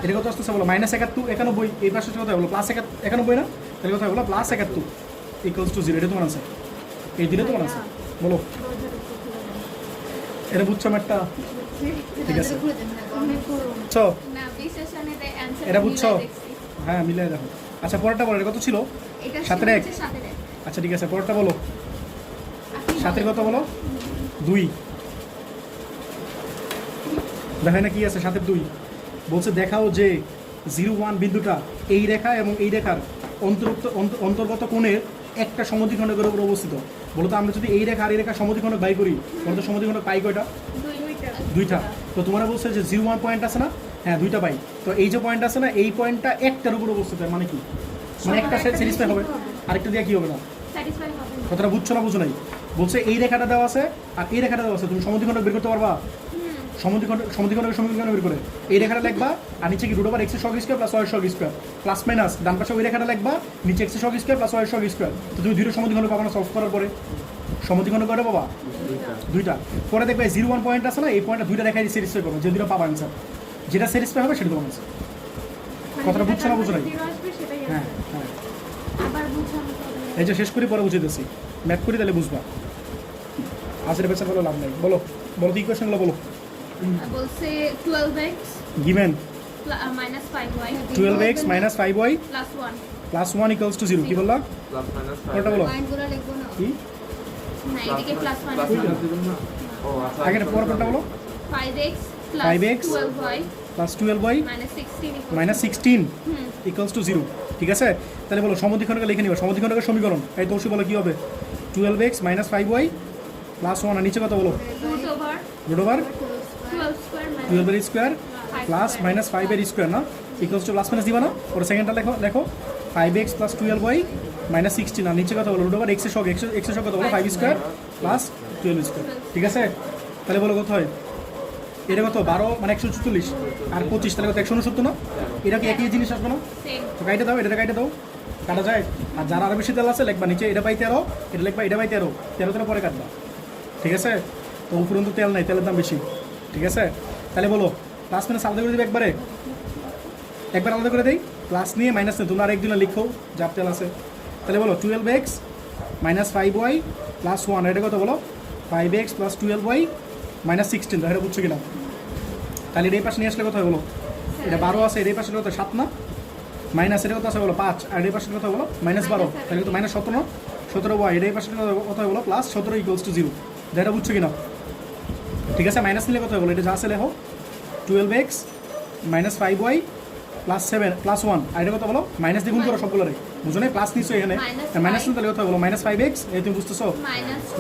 এটা কত আসতেছে বলো? মাইনাস 91, এই পাশে কত বলো? প্লাস 91 না? তাহলে কোথায় বলো? Plus 71 equals to 0। এটা তোমার আনসার, এই দিলে তোমার আনসার। বলো এটা বুঝছো ম্যাটটা? ঠিক আছে, অনেক পুরো ছ না বিশ্লেষণে দেয় অ্যানসার এটা বুঝছো? হ্যাঁ মিলাই দেখো। আচ্ছা পরেরটা বলো, এটা কত ছিল? এটা সাতের এক। সাথে দেয় আচ্ছা ঠিক আছে, পরেরটা বলো। সাতের কত বলো? 2। দেখো না কি আছে? সাতের 2 বলছে দেখাও যে 0-1 বিন্দুটা এই রেখা এবং এই রেখার অন্তর্গত কোণের একটা সমদ্বিখণ্ডকের উপর অবস্থিত। বলো তো আমরা যদি এই রেখা আর এই রেখা সমদ্বিখণ্ডক বাই করি, বলো তো সমদ্বিখণ্ডক পাই কয়টা? দুইটা। তো তোমরা বলছে যে 0-1 পয়েন্ট আছে না? হ্যাঁ 2টা পাই। তো এই যে পয়েন্ট আছে না, এই পয়েন্টটা একটার উপর অবস্থিত, মানে কি? মানে একটা স্যাটিসফাই হবে, আরেকটা দিয়ে কি হবে না? স্যাটিসফাই হবে কথাটা বুঝছো না বুঝো নাই? বলছে এই রেখাটা দেওয়া আছে আর এই রেখাটা দেওয়া আছে, তুমি সমদ্বিখণ্ডক বের করতে পারবা? সমদ্বিখণ্ডকের সমীকরণ বের করে এই রেখাটা লিখবা, আর নিচে কি রুট ওভার এক্স সহগ স্কয়ার প্লাস ওয়াই সহগ স্কয়ার প্লাস মাইনাস ডান পাশে ওই রেখাটা লিখবা, নিচে এক্স সহগ স্কয়ার প্লাস ওয়াই সহগ স্কয়ার। তো তুমি দুইটা সমদ্বিখণ্ডক পাবা না সলভ করার পরে? সমদ্বিখণ্ডক কয়টা পাবা? দুইটা। পরে দেখবে 0-1 পয়েন্ট আছে না, এই পয়েন্টটা দুইটা রেখায় স্যাটিসফাই করবে, যে দুটো পাবা অ্যান্সার। যেটা স্যাটিসফাই হবে সেটা তোমার অ্যান্সার। কথাটা বুঝছো না বুঝো নাই? হ্যাঁ হ্যাঁ, আবার বুঝানো হবে এই যে শেষ করি পরে বুঝে দিচ্ছি, ম্যাথ করি তাহলে বুঝবা। আজের বেচার বলো লাভ নাই। বলো বলো কি কোয়েশ্চেনগুলো বলো। বলছে 12x given minus 5y 12x minus 5y plus 1 plus 1 equals to 0 কি বললা? প্লাস মাইনাস ওটা বলো পয়েন্টগুলো লিখবো না কি? না এদিকে প্লাস মাইনাস ও আচ্ছা আগে পরটা বলো। 5x plus 5x 12y plus 12y minus 16 minus 16 hmm equals to 0, ঠিক আছে? তাহলে বলো সমদ্বিখণ্ডকে লিখে নিবা, সমদ্বিখণ্ডকের সমীকরণ এই দোষী বলো কি হবে? 12x minus 5y plus 1 আর নিচে কত বলো? root over root over 12 square minus 12 এর স্কয়ার প্লাস মাইনাস 5 এর স্কয়ার না ইকুয়ালস টু প্লাস মাইনাস দিবা না? ওর সেকেন্ডটা লেখো লেখো 5x plus 12y minus 16 আর নিচে কত বলো? রুট ওভার x এর সহগ x এর সহগ কত বলো? 5 স্কয়ার প্লাস 12 স্কয়ার, ঠিক আছে? তাহলে বলো কত হয়? এটা কত? 12 মানে 144 আর 25 তাহলে কত? 169 না? এটা কি একই জিনিস আসবে না? same তো কাইটে দাও, এটা কাইটে দাও, কাটা যায়। আর যারা আরো বেশি তেল আছে লিখবা নিচে এটা পাই 13, এটা লিখবা এটা পাই 13, 13 পরে কাটবা, ঠিক আছে? তো উপরন্ত তেল নাই, তেলের দাম বেশি, ঠিক আছে? তাহলে বলো প্লাস মাইনাস আলাদা করে দিবে একবারে, একবার আলাদা করে দেই, প্লাস নিয়ে মাইনাস নিয়ে তোমরা আর একদিনে লিখো যার তেল আছে। তাহলে বলো 12x minus 5y plus 1, এটা কত বলো? 5x plus 12y minus 16, তো এটা বুঝছো কিনা? তাহলে এই পাশে নিয়ে আসলে কথা বলো, এটা 12 আছে, এর এই পাশে কত? 7 না? মাইনাস এটা কত আছে বলো? 5, আর এই পাশে কথা বলো? -12, তাহলে কত? -17 না? 17y, এর এই পাশে কথা বলো? +17 equals to 0, এটা বুঝছো কিনা? ঠিক আছে, মাইনাস নিলে কত বলো? এটা যা আছে লেখো 12x minus 5y plus 7 plus 1 আর এটা কত বলো মাইনাস দিয়ে গুণ করো সবগুলোরে বুঝো না প্লাস নিশ্চয়ই এখানে মাইনাস তাহলে কত বলো মাইনাস 5x এই তুমি বুঝতেছো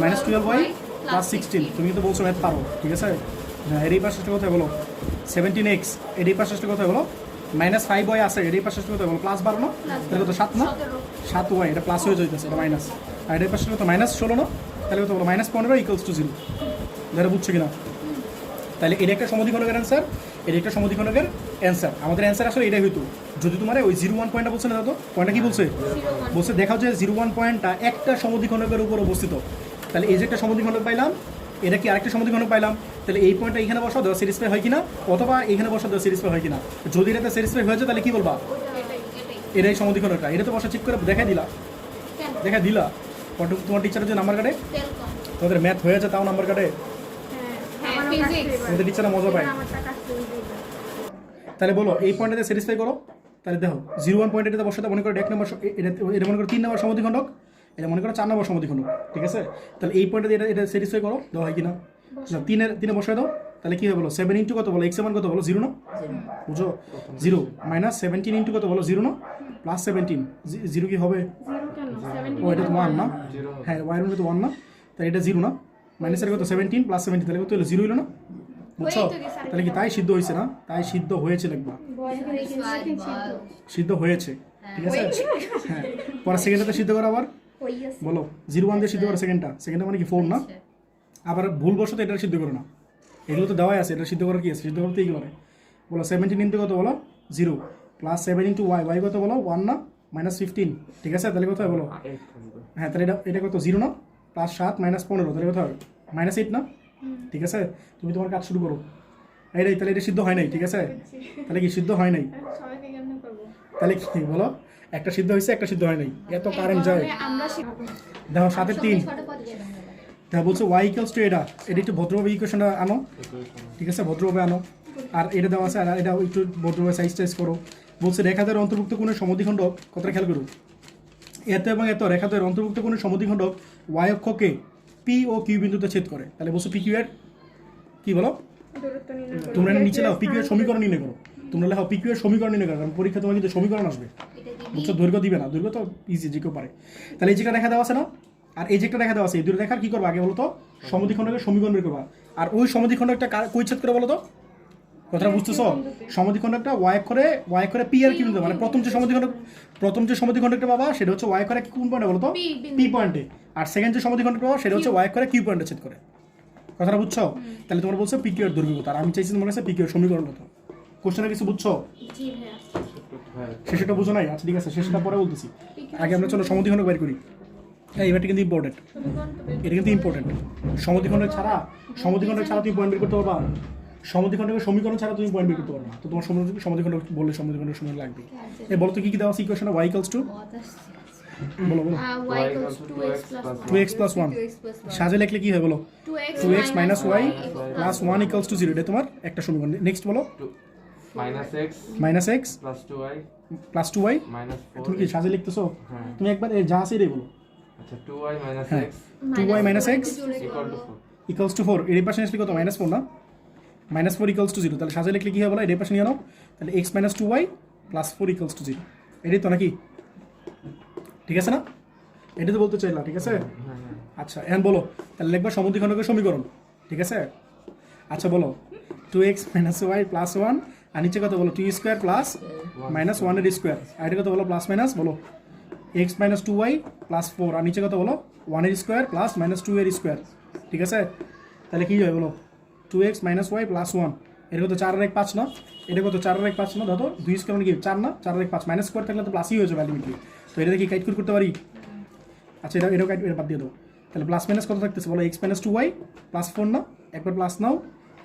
মাইনাস 12y প্লাস 16 তুমি কিন্তু বলছো ম্যাথ পারো ঠিক আছে হ্যাঁ এর এই পাশেরটা কথা বলো 17x এর এই পাশেরটা কথা বলো মাইনাস 5y আছে এর এই পাশেরটা কথা বলো প্লাস 12 না তাহলে কত 7 না 7y এটা প্লাস হয়ে যাইতেছে এটা মাইনাস আর এর এই পাশেরটা কত মাইনাস 16 না তাহলে কত বলো মাইনাস 15 ইকুয়ালস টু 0 যারা বুঝছো কিনা তাহলে এটা একটা সমদ্বিখণ্ডকের অ্যান্সার এটা একটা সমদ্বিখণ্ডকের অ্যান্সার আমাদের অ্যান্সার আসলে এটাই হইতো যদি তোমার ওই 0.1 পয়েন্টটা বলছে না দাদা পয়েন্টটা কি বলছে বলছে দেখাও যে 0.1 পয়েন্টটা একটা সমদ্বিখণ্ডকের উপর অবস্থিত তাহলে এই যে একটা সমদ্বিখণ্ডক পাইলাম এটা কি আরেকটা সমদ্বিখণ্ডক পাইলাম তাহলে এই পয়েন্টটা এখানে বসাও দেওয়া স্যাটিসফাই হয় কিনা অথবা এখানে বসাও দেওয়া স্যাটিসফাই হয় কিনা যদি এটাতে স্যাটিসফাই হয়েছে তাহলে কি বলবা এটাই সমদ্বিখণ্ডকটা এটা তো বসা চেক করে দেখাই দিলা দেখা দিলা তোমার টিচারের যে নাম্বার কাটে তোমাদের ম্যাথ হয়েছে তাও নাম্বার কাটে আমাদের টিচাররা মজা পায় তাহলে বলো এই পয়েন্টটাতে স্যাটিসফাই করো তাহলে দেখো 0.1 পয়েন্ট এটাতে বসাতে মনে করো এক নম্বর এটা মনে করো 3 নম্বর সমদ্বিখণ্ডক এটা মনে করো 4 নম্বর সমদ্বিখণ্ডক ঠিক আছে তাহলে এই পয়েন্টটাতে এটা স্যাটিসফাই করো দেওয়া হয় কিনা তিনে বসায় দাও তাহলে কি হবে বলো 7 ইন্টু কত বলো x এর মান কত বলো 0 না বুঝো 0 মাইনাস 17 ইন্টু কত বলো 0 না প্লাস 17 0 কি হবে ও এটা তো 1 না হ্যাঁ y এর মান তো 1 না তাহলে এটা 0 না মাইনাসের কত 17 প্লাস 17 তাহলে কত হলো 0 হলো না বুঝছো তাহলে কি তাই সিদ্ধ হয়েছে না তাই সিদ্ধ হয়েছে লিখবা সিদ্ধ হয়েছে ঠিক আছে হ্যাঁ পরে সেকেন্ডটাতে সিদ্ধ করো আবার বলো 0.1 দিয়ে সিদ্ধ করো সেকেন্ডটা মানে কি 4 না আবার ভুলবশত এটা সিদ্ধ করো না এগুলো তো দেওয়াই আছে এটা সিদ্ধ করার কি আছে সিদ্ধ করতে এইগুলো বলো 17 ইন্টু কত বলো 0 প্লাস 7 ইন্টু y কত বলো 1 না মাইনাস 15 ঠিক আছে তাহলে কত হয় বলো হ্যাঁ তাহলে এটা কত 0 না প্লাস 7 মাইনাস 15 তাহলে কত হবে মাইনাস 8 না ঠিক আছে তুমি তোমার কাজ শুরু করো এইটাই তাহলে এটা সিদ্ধ হয় নাই ঠিক আছে তাহলে কি সিদ্ধ হয় নাই তাহলে কি বলো একটা সিদ্ধ হয়েছে একটা সিদ্ধ হয় নাই এত কারেন্ট যায় দেখো 7 3 তা বলছে y ইকুয়ালস টু এটা একটু ভদ্রভাবে ইকুয়েশনটা আনো ঠিক আছে ভদ্রভাবে আনো আর এটা দেওয়া আছে আর এটা একটু ভদ্রভাবে সাইজ করো বলছে রেখাদের অন্তর্ভুক্ত কোনো সমদ্বিখণ্ডক কথাটা খেয়াল করো এত এবং এত রেখাদের অন্তর্ভুক্ত কোনো সমদ্বিখণ্ডক y অক্ষকে p ও q বিন্দুতে ছেদ করে তাহলে বলছো p q এর কি বলো তোমরা নিচে দাও p q এর সমীকরণ নির্ণয় করো তোমরা লেখো p q এর সমীকরণ নির্ণয় করো কারণ পরীক্ষা তোমার কিন্তু সমীকরণ আসবে বুঝছো দৈর্ঘ্য দিবে না দৈর্ঘ্য তো ইজি যে কেউ পারে তাহলে এই যেটা রেখা দেওয়া আছে না আর এই যে একটা রেখা দেওয়া আছে এই দুটো রেখার কি করবা আগে বলো তো সমদ্বিখণ্ডকের সমীকরণ বের করবা আর ওই সমদ্বিখণ্ডকটা কই ছেদ করে বলো তো কথাটা বুঝতেছো সমদ্বিখণ্ডকটা y করে p এর কি বিন্দু মানে প্রথম যে সমদ্বিখণ্ডকটা পাবা সেটা হচ্ছে y করে কোন পয়েন্টে বলো তো p পয়েন্টে আর সেকেন্ড যে সমদ্বিখণ্ডক পাবা সেটা হচ্ছে y করে q পয়েন্টে ছেদ করে কথাটা বুঝছো তাহলে তোমরা বলছো p q এর দৈর্ঘ্য কত আর আমি চাইছি তোমার কাছে p q এর সমীকরণ কত কোশ্চেনে কিছু বুঝছো জি ভাইয়া শেষটা বুঝো নাই আচ্ছা ঠিক আছে শেষটা পরে বলতেছি আগে আমরা চলো সমদ্বিখণ্ডক বের করি হ্যাঁ এবারটা কিন্তু ইম্পর্টেন্ট এটা কিন্তু ইম্পর্টেন্ট সমদ্বিখণ্ডক ছাড়া তুমি পয়েন্ট বের করতে পারবা সমদ্বিখণ্ডকের সমীকরণ ছাড়া তুমি পয়েন্ট বের করতে পারবে না তো তোমার সমদ্বিখণ্ডক বললে সমদ্বিখণ্ডকের সমীকরণ লাগবে এই বলো তো কি দেওয়া আছে ইকুয়েশনে y ইকুয়ালস টু বলো y equals 2x plus 1 2x plus 1 সাজে লিখলে কি হয় বলো 2x minus y plus 1 equals to 0 এটা তোমার একটা সমীকরণ নেক্সট বলো minus x plus 2y minus 4 তুমি কি সাজে লিখতেছো হ্যাঁ তুমি একবার যা আছে এটাই বলো আচ্ছা 2y minus হ্যাঁ x 2y minus x equal to 4 equals to 4 এর পাশে আসলে কত -4 না -4 equals to 0 তাহলে সাজে লিখলে কি হবে বলো এর পাশে নিয়ে নাও তাহলে x minus 2y plus 4 equals to 0 এটাই তো নাকি ঠিক আছে না এটা তো বলতে চাইলা ঠিক আছে আচ্ছা এখন বলো তাহলে লিখবা সমদ্বিখণ্ডকের সমীকরণ ঠিক আছে আচ্ছা বলো 2x minus y plus 1 আর নিচে কত বলো 2 স্কয়ার প্লাস মাইনাস 1 এর স্কয়ার আর এটা কত বলো প্লাস মাইনাস বলো x minus 2y plus 4 আর নিচে কত বলো 1 এর স্কয়ার প্লাস মাইনাস 2 এর স্কয়ার ঠিক আছে তাহলে কি হবে বলো 2x minus y plus 1 এটা কত 4 আর 1 5 না এটা কত 4 আর 1 5 না দাদা 2 স্কয়ার মানে কি 4 না 4 আর 1 5 মাইনাস স্কয়ার থাকলে তো প্লাসই হয়ে যাবে আলটিমেটলি তো এটা কি কাইট করতে পারি আচ্ছা এটাও কাইট বাদ দিয়ে দাও তাহলে প্লাস মাইনাস কত থাকতেছে বলো x minus 2y plus 4 না একবার প্লাস নাও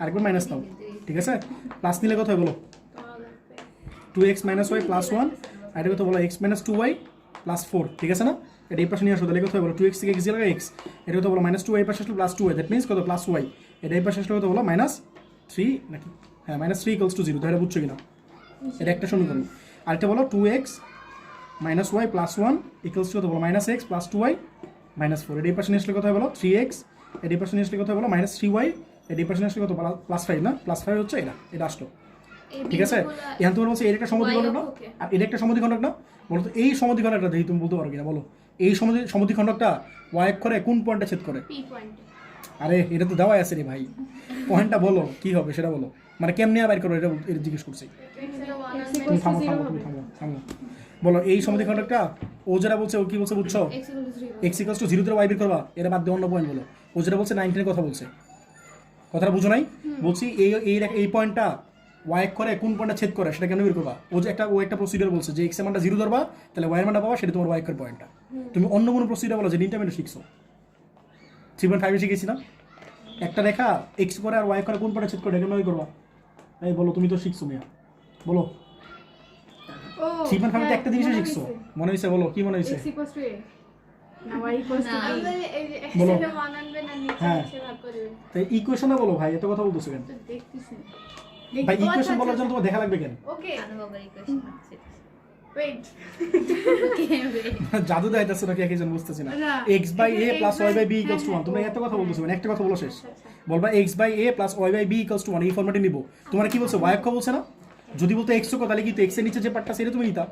আরেকবার মাইনাস নাও ঠিক আছে প্লাস নিলে কত হয় বলো 2x minus y plus 1 আর এটা কত বলো x minus 2y plus 4 ঠিক আছে না এটা এই পাশে নিয়ে আসো তাহলে কত হয় বলো 2x থেকে x জায়গায় x এটা কত বলো -2y পাশে আসলে +2y দ্যাট মিন্স কত প্লাস y এটা এই পাশে আসলে কত বলো -3 নাকি হ্যাঁ -3 equals to 0 তাহলে বুঝছো কিনা এটা একটা সমীকরণ আরেকটা বলো 2x minus y plus 1 equals to কত বলো -x plus 2y minus 4 এটা এই পাশে নিয়ে আসলে কত হয় বলো 3x এটা এই পাশে নিয়ে আসলে কত হয় বলো -3y এটা এই পাশে নিয়ে আসলে কত +5 না +5 হচ্ছে এটা আসলো এই ঠিক আছে বিন্দুগুলা- এখন তোমার বলছে এর একটা সমদ্বিখণ্ডক না Y অক্ষকে। আর এর একটা সমদ্বিখণ্ডক না বলো তো এই সমদ্বিখণ্ডকটা দেখি তুমি বলতে পারো কিনা বলো এই সমদ্বিখণ্ডকটা y অক্ষরে কোন পয়েন্টে ছেদ করে P পয়েন্ট আরে এটা তো দেওয়াই আছে রে ভাই পয়েন্টটা বলো কি হবে সেটা বলো মানে কেমনে বাইর করো এটা জিজ্ঞেস করছি তুমি থামো থামো তুমি থামো থামো বলো এই সমদ্বিখণ্ডকটা ও যেটা বলছে ও কি বলছে বুঝছো x = 0 x = 0 তে y বের করবা এটা বাদ দিয়ে অন্য পয়েন্ট বলো ও যেটা বলছে 19 এর কথা বলছে কথাটা বুঝো নাই বলছি এই পয়েন্টটা y করে কোন পয়েন্টটা ছেদ করে সেটা কেন বের করবা ও একটা প্রসিডিউর বলছে যে x এর মানটা 0 ধরবা তাহলে y এর মানটা পাবা সেটা তোমার y এর পয়েন্টটা তুমি অন্য কোনো প্রসিডিউর বলো যে ইন্টারমিডিয়েট শিখছো 3.5 এ শিখেছি না একটা রেখা x করে আর y করে কোন পয়েন্টে ছেদ করে এটা কেন বের করবা এই বলো তুমি তো শিখছো মিয়া বলো ও 3.5 তে একটা জিনিসই শিখছো মনে হইছে বলো কি মনে হইছে x = a না y = না। আমরা এই যে x বলো। এর মান আনবে না নিচে হ্যাঁ। নিচে ভাগ করবে তো ইকুয়েশনে বলো ভাই এত কথা বলতেছো কেন তো দেখতেছি ভাই ইকুয়েশন বলার জন্য তোমার দেখা লাগবে কেন ওকে আনু বাবার ইকুয়েশন আছে ওয়েট জাদু দেখাইতেছো নাকি একজন বুঝতেছি না না, x by a plus y by b হ্যাঁ, ইকুয়ালস টু 1 তোমরা এত কথা বলতেছো মানে একটা কথা বলো শেষ আচ্ছা। বলবা x by a plus y by b equals to 1 এই ফরম্যাটে নিব তোমরা কি বলছো y অক্ষ বলছে না যদি বলতে x অক্ষ তাহলে কি তো x এর নিচে যে পার্টটা সেটা তুমি নিতা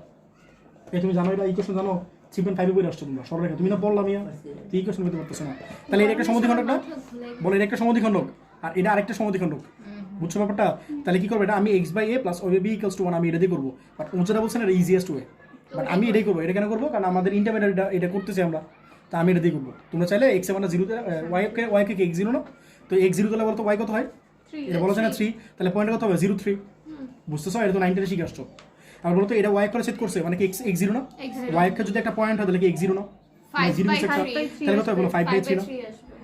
এই তুমি জানো এটা ইকুয়েশন জানো 3.5 এ বই আসছো তোমরা সরলরেখা তুমি না পড়লাম ইয়া তো ইকুয়েশন পেতে পারতেছো না তাহলে এটা একটা সমদ্বিখণ্ডক না বলো এটা একটা সমদ্বিখণ্ডক আর এটা আরেকটা সমদ্বিখণ্ডক বুঝছো ব্যাপারটা তাহলে কি করবে এটা আমি x by a plus y by b equals to 1 আমি এটা দিয়ে করব বাট উচ্চতা বলছেন এটা ইজিয়েস্ট ওয়ে বাট আমি এটাই করবো এটা কেন করবো কারণ আমাদের ইন্টারমিডিয়েট এটা করতেছি আমরা তা আমি এটা দিয়ে করবো তোমরা চাইলে x এর মানটা 0 তে y কে x 0 না তো x 0 তাহলে বলতো y কত হয় এটা বলা যায় না 3 তাহলে পয়েন্ট কত হবে 0 3 বুঝতেছো এটা তো 19 এ শিখে আসছো আর বলতো এটা y করে ছেদ করছে মানে কি x 0 না y কে যদি একটা পয়েন্ট হয় তাহলে কি x 0 না 5 0 by নিচে একটা 3 তাহলে কত হবে বলো 5 বাই 3 না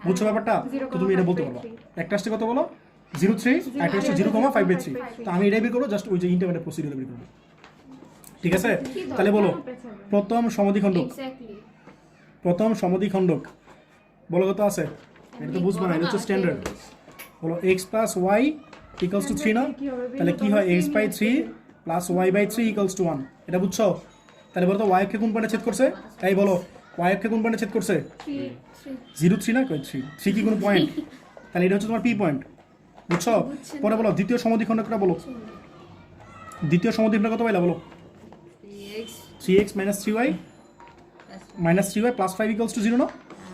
বুঝছো ব্যাপারটা তো তুমি এটা বলতে পারবা একটা আসছে কত বলো 0 3 একটা আসছে 0, 5 বাই 3 তো আমি এটাই বের করবো জাস্ট ওই যে ইন্টারমিডিয়েট প্রসিডিউর বের করবো ঠিক আছে তাহলে বলো প্রথম সমদ্বিখণ্ডক এক্স্যাক্টলি প্রথম সমদ্বিখণ্ডক বলো কত আছে এটা তো বুঝবো না এটা হচ্ছে স্ট্যান্ডার্ড বলো x plus y equals to 3 না তাহলে কি হয় x by 3 plus y by 3 equals to 1 এটা বুঝছো তাহলে বলো তো y কে কোন পয়েন্টে ছেদ করছে তাই বলো y কে কোন পয়েন্টে ছেদ করছে 0 3 না কই 3 কি কোন পয়েন্ট তাহলে এটা হচ্ছে তোমার p পয়েন্ট বুঝছো পরে বলো দ্বিতীয় সমদ্বিখণ্ডকটা বলো দ্বিতীয় সমদ্বিখণ্ডক কত পাইলা বলো 3x minus 3y minus 3y plus 5 equals to 0 না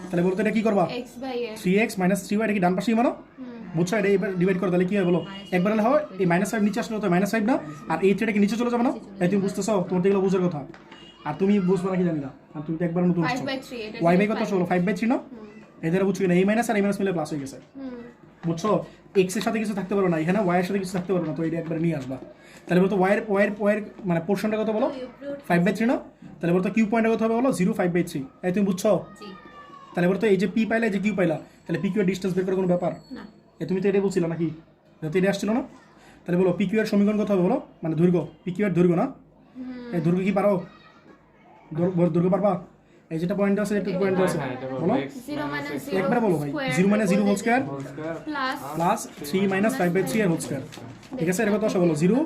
তাহলে বলতো এটা কি করবা x by a 3x minus 3y এটা কি ডান পাশেই মানো বুঝছো এটা এবার ডিভাইড করো তাহলে কি হয় বলো একবার হলে হয় এই -5 নিচে আসলে তো -5 না আর এই 3টা কি নিচে চলে যাবে না তাই তুমি বুঝতেছো তোমার এগুলো বুঝার কথা আর তুমি বুঝবে না কি জানি না আর তুমি তো একবার নতুন 5 বাই 3 এটা y বাই কত হলো 5 বাই 3 না এদের বুঝছো না এই মাইনাস আর এই মাইনাস মিলে প্লাস হয়ে গেছে বুঝছো x এর সাথে কিছু থাকতে পারবে না এখানে y এর সাথে কিছু থাকতে পারবে না তো এটা একবার নিয়ে আসবা তাহলে বলতো y এর মানে পোরশনটা কত বলো 5 বাই 3 না তাহলে বলতো q পয়েন্টটা কত হবে বলো 0 5 বাই 3 এই তুমি বুঝছো জি তাহলে বলতো এই যে p পাইলা এই যে q পাইলা তাহলে p q এর ডিসটেন্স বের করার কোনো ব্যাপার না এই তুমি তো এটাই বলছিলা নাকি যাতে এটা আসছিল না তাহলে বলো p q এর সমীকরণ কত হবে বলো মানে দৈর্ঘ্য p q এর দৈর্ঘ্য না এই দৈর্ঘ্য কি পারো দৈর্ঘ্য পারবা এই যেটা পয়েন্ট আছে একটা পয়েন্ট আছে হ্যাঁ এটা বলো 0 minus 0 একবার বলো ভাই 0 মানে 0 whole square whole square plus plus 3 minus 5 by 3 এর হোল স্কয়ার ঠিক আছে এটা কত আসে বলো 0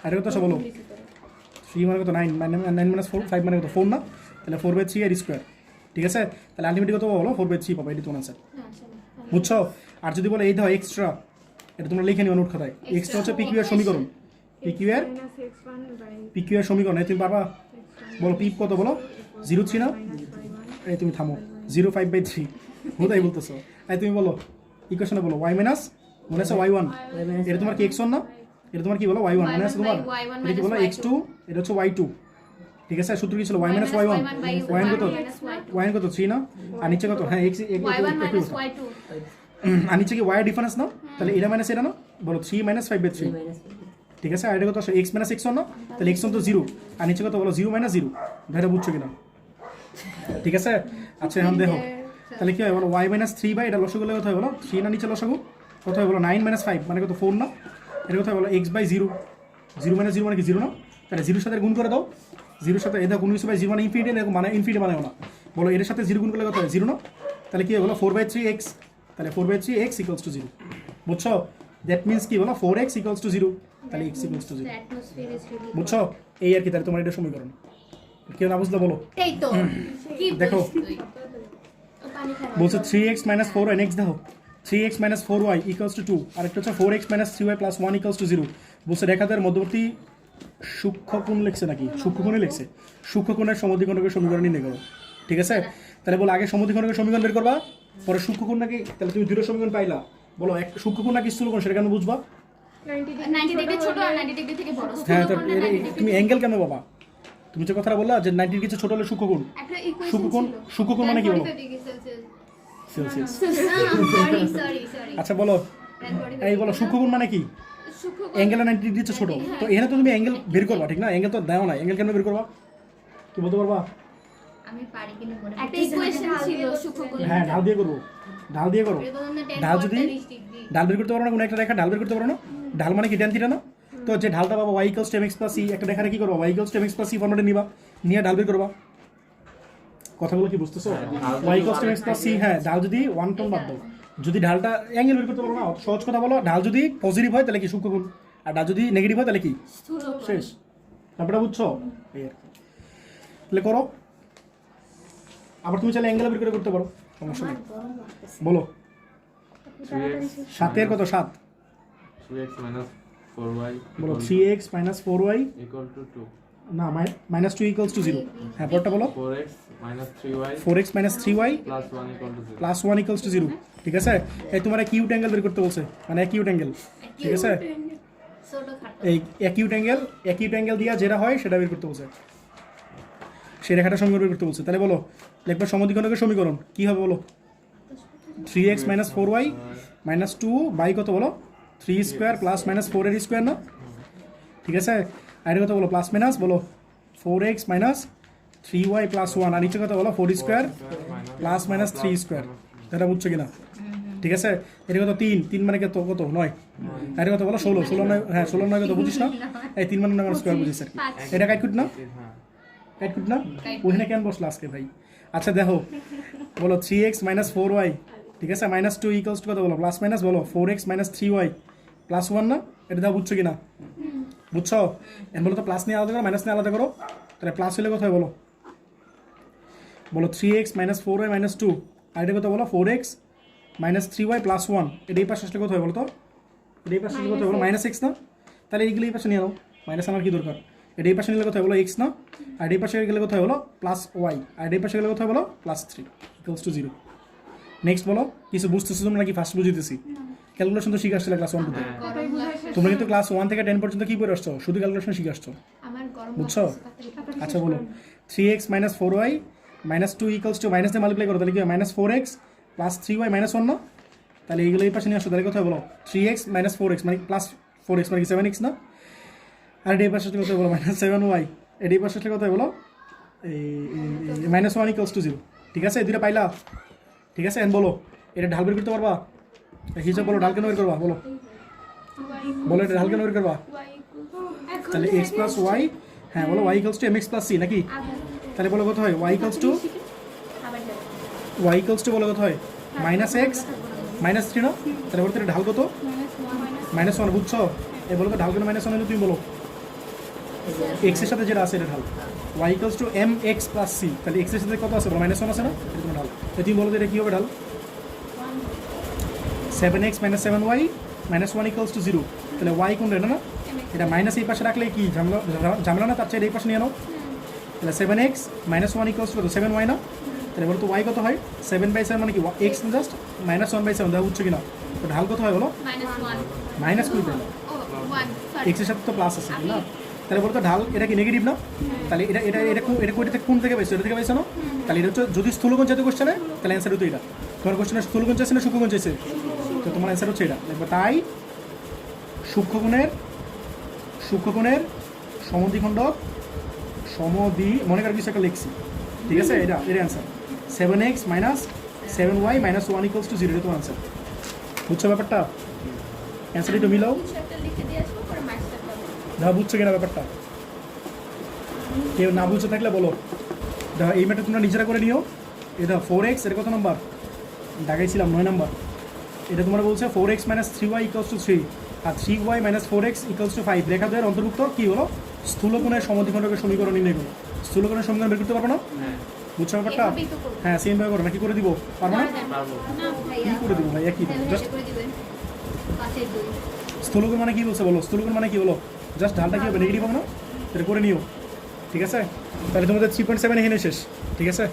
আর এটা কত আসে বলো 3 মানে কত 9 মানে 9 মাইনাস 4 5 মানে কত 4 না তাহলে 4 বাই 3 এর স্কয়ার ঠিক আছে তাহলে আলটিমেটলি কত বলো 4 বাই 3 পাবা এটা তোমার आंसर বুঝছো আর যদি বলো এই দাও এক্সট্রা এটা তোমরা লিখে নিও নোট খাতায় এক্সট্রা হচ্ছে পিকিউ এর সমীকরণ পিকিউ এর পিকিউ এর সমীকরণ এই তুমি পারবা বলো পি কত বলো 0 3 না এই তুমি থামো 0 5 বাই 3 কোথায় বলতেছো এই তুমি বলো ইকুয়েশনে বলো y মাইনাস মনে আছে y1 এটা তোমার কি x1 না এটা তোমার কি বলো y1 মনে আছে তোমার এটা কি বলো x2 এটা হচ্ছে y2 ঠিক আছে সূত্র কি ছিল y মাইনাস y1 y কত y কত 3 না আর নিচে কত হ্যাঁ x y1 minus y2 আর নিচে কি y এর ডিফারেন্স না তাহলে এটা মাইনাস এটা না বলো 3 মাইনাস 5 বাই 3 ঠিক আছে আর এটা কত x মাইনাস x1 না তাহলে x1 তো 0 আর নিচে কত বলো 0 মাইনাস 0 ধরে বুঝছো কিনা ঠিক আছে আচ্ছা এখন দেখো তাহলে কি হয় বলো y মাইনাস 3 বাই এটা লসাগু কত হয় বলো 3 না নিচে লসাগু কত হয় বলো 9 মাইনাস 5 মানে কত 4 না এটা কত হয় বলো x বাই 0 0 মাইনাস 0 মানে কি 0 না তাহলে 0 সাথে গুণ করে দাও 0 সাথে এটা গুণ কিছু বাই 0 মানে ইনফিনিটি এরকম মানে ইনফিনিটি মানে না বলো এর সাথে 0 গুণ করলে কত হয় 0 না তাহলে কি হয় বলো 4 বাই 3x তাহলে 4 বাই 3x ইকুয়ালস টু 0 বুঝছো দ্যাট মিন্স কি বলো 4x ইকুয়ালস টু 0 তাহলে x equals to 0 the atmosphere is really বুঝছো এই আর কি তাহলে তোমার এটা সমীকরণ কেউ না বুঝলে বলো এই তো কি দেখো বলছিস তুই? ও পানি খারাপ বলছে 3x minus 4 and x দেখো 3x minus 4y equals to 2, আরেকটা হচ্ছে 4x minus 3y plus 1 equals to 0। বলছে রেখাদের মধ্যবর্তী সূক্ষ্মকোণ লিখছে নাকি, সূক্ষ্মকোণে লিখছে, সূক্ষ্মকোণের সমদ্বিখণ্ডকের সমীকরণ নির্ণয় করো। ঠিক আছে, তাহলে বলো আগে সমদ্বিখণ্ডকের সমীকরণ বের করবা, পরে সূক্ষ্মকোণ নাকি, তাহলে তুমি দুটো সমীকরণ পাইলা, বলো এক সূক্ষ্মকোণ নাকি স্থূলকোণ সেটা কেন বুঝবা? 90 ডিগ্রি ছোট আর 90 ডিগ্রি থেকে বড়। হ্যাঁ, তো তুমি অ্যাঙ্গেল কেন বাবা? তুমি যে কথাটা বললা যে 90 ডিগ্রি ছোট হলে সূক্ষ্মকোণ, একটা ইকুয়েশন সূক্ষ্মকোণ, সূক্ষ্মকোণ মানে কি বলো? সেলসিয়াস। সরি আচ্ছা বলো, এই বলো সূক্ষ্মকোণ মানে কি? অ্যাঙ্গেল 90 ডিগ্রি ছোট, তো এখানে তো তুমি অ্যাঙ্গেল বের করবা, ঠিক না? অ্যাঙ্গেল তো দেওয়া না, অ্যাঙ্গেল কেন বের করবা কি বলতে পারবা? আমি পারি কিনা মনে একটা ইকুয়েশন ছিল সূক্ষ্মকোণ। হ্যাঁ, ঢাল দিয়ে করবো, ঢাল দিয়ে করো। ঢাল যদি ঢাল বের করতে পারো না, কোনো একটা রেখা ঢাল বের করতে পারো না, ঢাল মানে কি ট্যান থিটা না? তো যে ঢালটা পাবো y equals two mx plus c, একটা রেখারে কি করবা, y equals two mx plus c ফর্মেটে নিবা, নিয়ে ঢাল বের করবা। কথাগুলো কি বুঝতেছো? y equals two mx plus c, হ্যাঁ, ঢাল যদি 1 টন বাদ দাও, যদি ঢালটা অ্যাঙ্গেল বের করতে পারো না, সহজ কথা বলো, ঢাল যদি পজিটিভ হয় তাহলে কি সূক্ষ্মকোণ, আর ঢাল যদি নেগেটিভ হয় তাহলে কি শেষ। ব্যাপারটা বুঝছো? এই আর কি। তাহলে করো, আবার তুমি চাইলে অ্যাঙ্গেল বের করে করতে পারো, সমস্যা নেই। বলো 3x 7 কত? 7। 3x minus 4y বলো 3x minus 4y equal to 2, না মাইনাস 2 ইকুয়ালস টু 0। হ্যাঁ, পরটা বলো 4x minus 3y 4x minus 3y plus 1 equal to 0। Plus 1 equals to 0। ঠিক আছে, এই তোমার অ্যাকিউট অ্যাঙ্গেল বের করতে বলছে, মানে অ্যাকিউট অ্যাঙ্গেল। ঠিক আছে, ছোট খাটো এই অ্যাকিউট অ্যাঙ্গেল দিয়া যেটা হয় সেটা বের করতে বলছে, সেই রেখাটা সমীকরণ বের করতে বলছে। তাহলে বলো লিখবা সমদ্বিখণ্ডকের সমীকরণ কি হবে বলো? 3x minus 4y minus 2 by কত বলো? 3 স্কোয়ার প্লাস মাইনাস 4 এর স্কোয়ার না? ঠিক আছে, আর এটা কত বলো? প্লাস মাইনাস বলো 4x মাইনাস 3y প্লাস 1, আর নিচে কত বলো? 4 স্কোয়ার প্লাস মাইনাস 3 স্কোয়ার। এটা বুঝছো কিনা? ঠিক আছে, এটা কত? 3 মানে কত? 9। আর এটা কত বলো? 16 9, হ্যাঁ 16 9 কত বুঝিস না? এই 3 মানে 9 স্কোয়ার বুঝিস আর কি। এটা কাটকুট না? হ্যাঁ, কাটকুট না? ওখানে কেন বসলো আজকে ভাই? আচ্ছা দেখো, বলো 3x মাইনাস 4y, ঠিক আছে, মাইনাস 2 ইকুয়ালস টু কত বলো? প্লাস মাইনাস বলো 4x মাইনাস 3y প্লাস 1 না? এটা দাও, বুঝছো কিনা? বুঝছো? এর বলো তো প্লাস নিয়ে আলাদা করো, মাইনাস নিয়ে আলাদা করো, তাহলে প্লাস হলে কত হয় বলো? বলো 3x মাইনাস 4y মাইনাস 2, আর এটা কত বলো? 4x মাইনাস 3y প্লাস 1, এটা এই পাশে আসলে কত হয় বলো তো? এটা এই পাশে আসলে কত হয় বলো? মাইনাস এক্স না? তাহলে এইগুলো এই পাশে নিয়ে নাও, মাইনাস আনার কি দরকার? এটা এই পাশে নিলে কত হয় বলো? এক্স না? আর এই পাশে গেলে কত হয় বলো? প্লাস ওয়াই, আর এই পাশে গেলে কত হয় বলো? Plus 3 equals to 0। নেক্সট বলো, কিছু বুঝতেছো তোমরা নাকি ফার্স্ট বুঝিতেছি? ক্যালকুলেশন তো শিখে আসছিলে ক্লাস 1 থেকে, তোমরা কিন্তু ক্লাস 1 থেকে 10 পর্যন্ত কি করে আসছো? শুধু ক্যালকুলেশন শিখে আসছো, আমার গরম বুঝছো? আচ্ছা বলো 3x minus 4y minus 2 equals to, minus দিয়ে মাল্টিপ্লাই করো, তাহলে কি হয়? Minus 4x plus 3y minus 1 না? তাহলে এইগুলো এই পাশে নিয়ে আসো, তাহলে কত হয় বলো? 3x মাইনাস 4x মানে প্লাস 4x মানে কি 7x না? আর এই পাশে কত হয় বলো? মাইনাস 7y, এর এই পাশে কত হয় বলো? এই মাইনাস 1 ইকুয়ালস টু 0। ঠিক আছে, এই দুটো পাইলা? ঠিক আছে, এন্ড বলো এটা ঢাল বের করতে পারবা? হিসাব বলো, ঢাল কেন বের করবা বলো? বলো এটা ঢাল কেন বের করবা? তাহলে x প্লাস y, হ্যাঁ বলো y equals two mx plus c নাকি? তাহলে বলো কত হয়? y ইকুয়ালস টু বলো কত হয়? মাইনাস এক্স মাইনাস 3 না? তাহলে বলো এটা ঢাল কত? মাইনাস 1, বুঝছো? এই বলো তো ঢাল কেন মাইনাস 1 হলো? তুমি বলো এক্স এর সাথে যেটা আছে এটা ঢাল, y equals two mx plus c, তাহলে x এর সাথে কত আছে বলো? মাইনাস 1 আছে না? এটা তোমার ঢাল। তো তুমি বলো তো এটা কি হবে ঢাল? 7x minus 7y minus 1 equals to 0, তাহলে y কোন এটা না? এটা মাইনাস এই পাশে রাখলে কি ঝামেলা না? তার চেয়ে এই পাশে নিয়ে নাও, তাহলে 7x minus 1 equals to 7y না? তাহলে বলো তো y কত হয়? 7/7 মানে কি x জাস্ট মাইনাস 1/7, দেখো বুঝছো কিনা? তো ঢাল কত হয় বলো? মাইনাস কুড়ি, এক্স এর সাথে তো প্লাস আছে না? তাহলে বলো তো ঢাল এটা কি নেগেটিভ না? তাহলে এটা এটা এটা এটা কোন থেকে পাইছো? এটা থেকে পাইছো না? তাহলে এটা হচ্ছে যদি স্থূলকোণ চাইতে কোশ্চেনে, তাহলে অ্যান্সার হতো এটা। তোমার কোশ্চেনে স্থূলকোণ চাইছে না সূক্ষ্মকোণ চাইছে? তো তোমার অ্যান্সার হচ্ছে এটা। দেখবে তাই সূক্ষ্মকোণের সমদ্বিখণ্ডক মনে করার কিছু একটা লিখছি, ঠিক আছে? এটা এর answer 7x minus 7y minus 1 equals to 0, এটা তোমার অ্যান্সার। বুঝছো ব্যাপারটা? অ্যান্সার একটু মিলাও, লিখে দিয়ে আসবো, পরে মাস্টার পাবো। দেখো বুঝছো কিনা ব্যাপারটা? কেউ না বুঝতে থাকলে বলো। দেখো এই ম্যাটটা তোমরা নিজেরা করে নিও। এটা 4x, এর কত নম্বর দেখাইছিলাম? 9 নম্বর। এটা তোমরা বলছে 4x minus 3y equals to 3, আর 3y minus 4x equals to 5। রেখাদ্বয়ের অন্তর্ভুক্ত কি হলো? স্থূলকোণের সমদ্বিখণ্ডকের সমীকরণ নির্ণয় করো। স্থূলকোণের সমীকরণ বের করতে পারবো না? বুঝছো ব্যাপারটা? এভাবেই তো করবো। হ্যাঁ সেম ভাবে করো নাকি করে দিব? পারবো না? পারবো। না কি করে দিব ভাই একই হ্যাঁ, জাস্ট এটা করে দিবেন 5/2 স্থূলকোণ মানে কি বলছে বলো? স্থূলকোণ মানে কি বলো? জাস্ট ঢালটা কি হবে নেগেটিভ হবে না? এটা করে নিও, ঠিক আছে? তাহলে তোমাদের 3.7 এখানে শেষ, ঠিক আছে?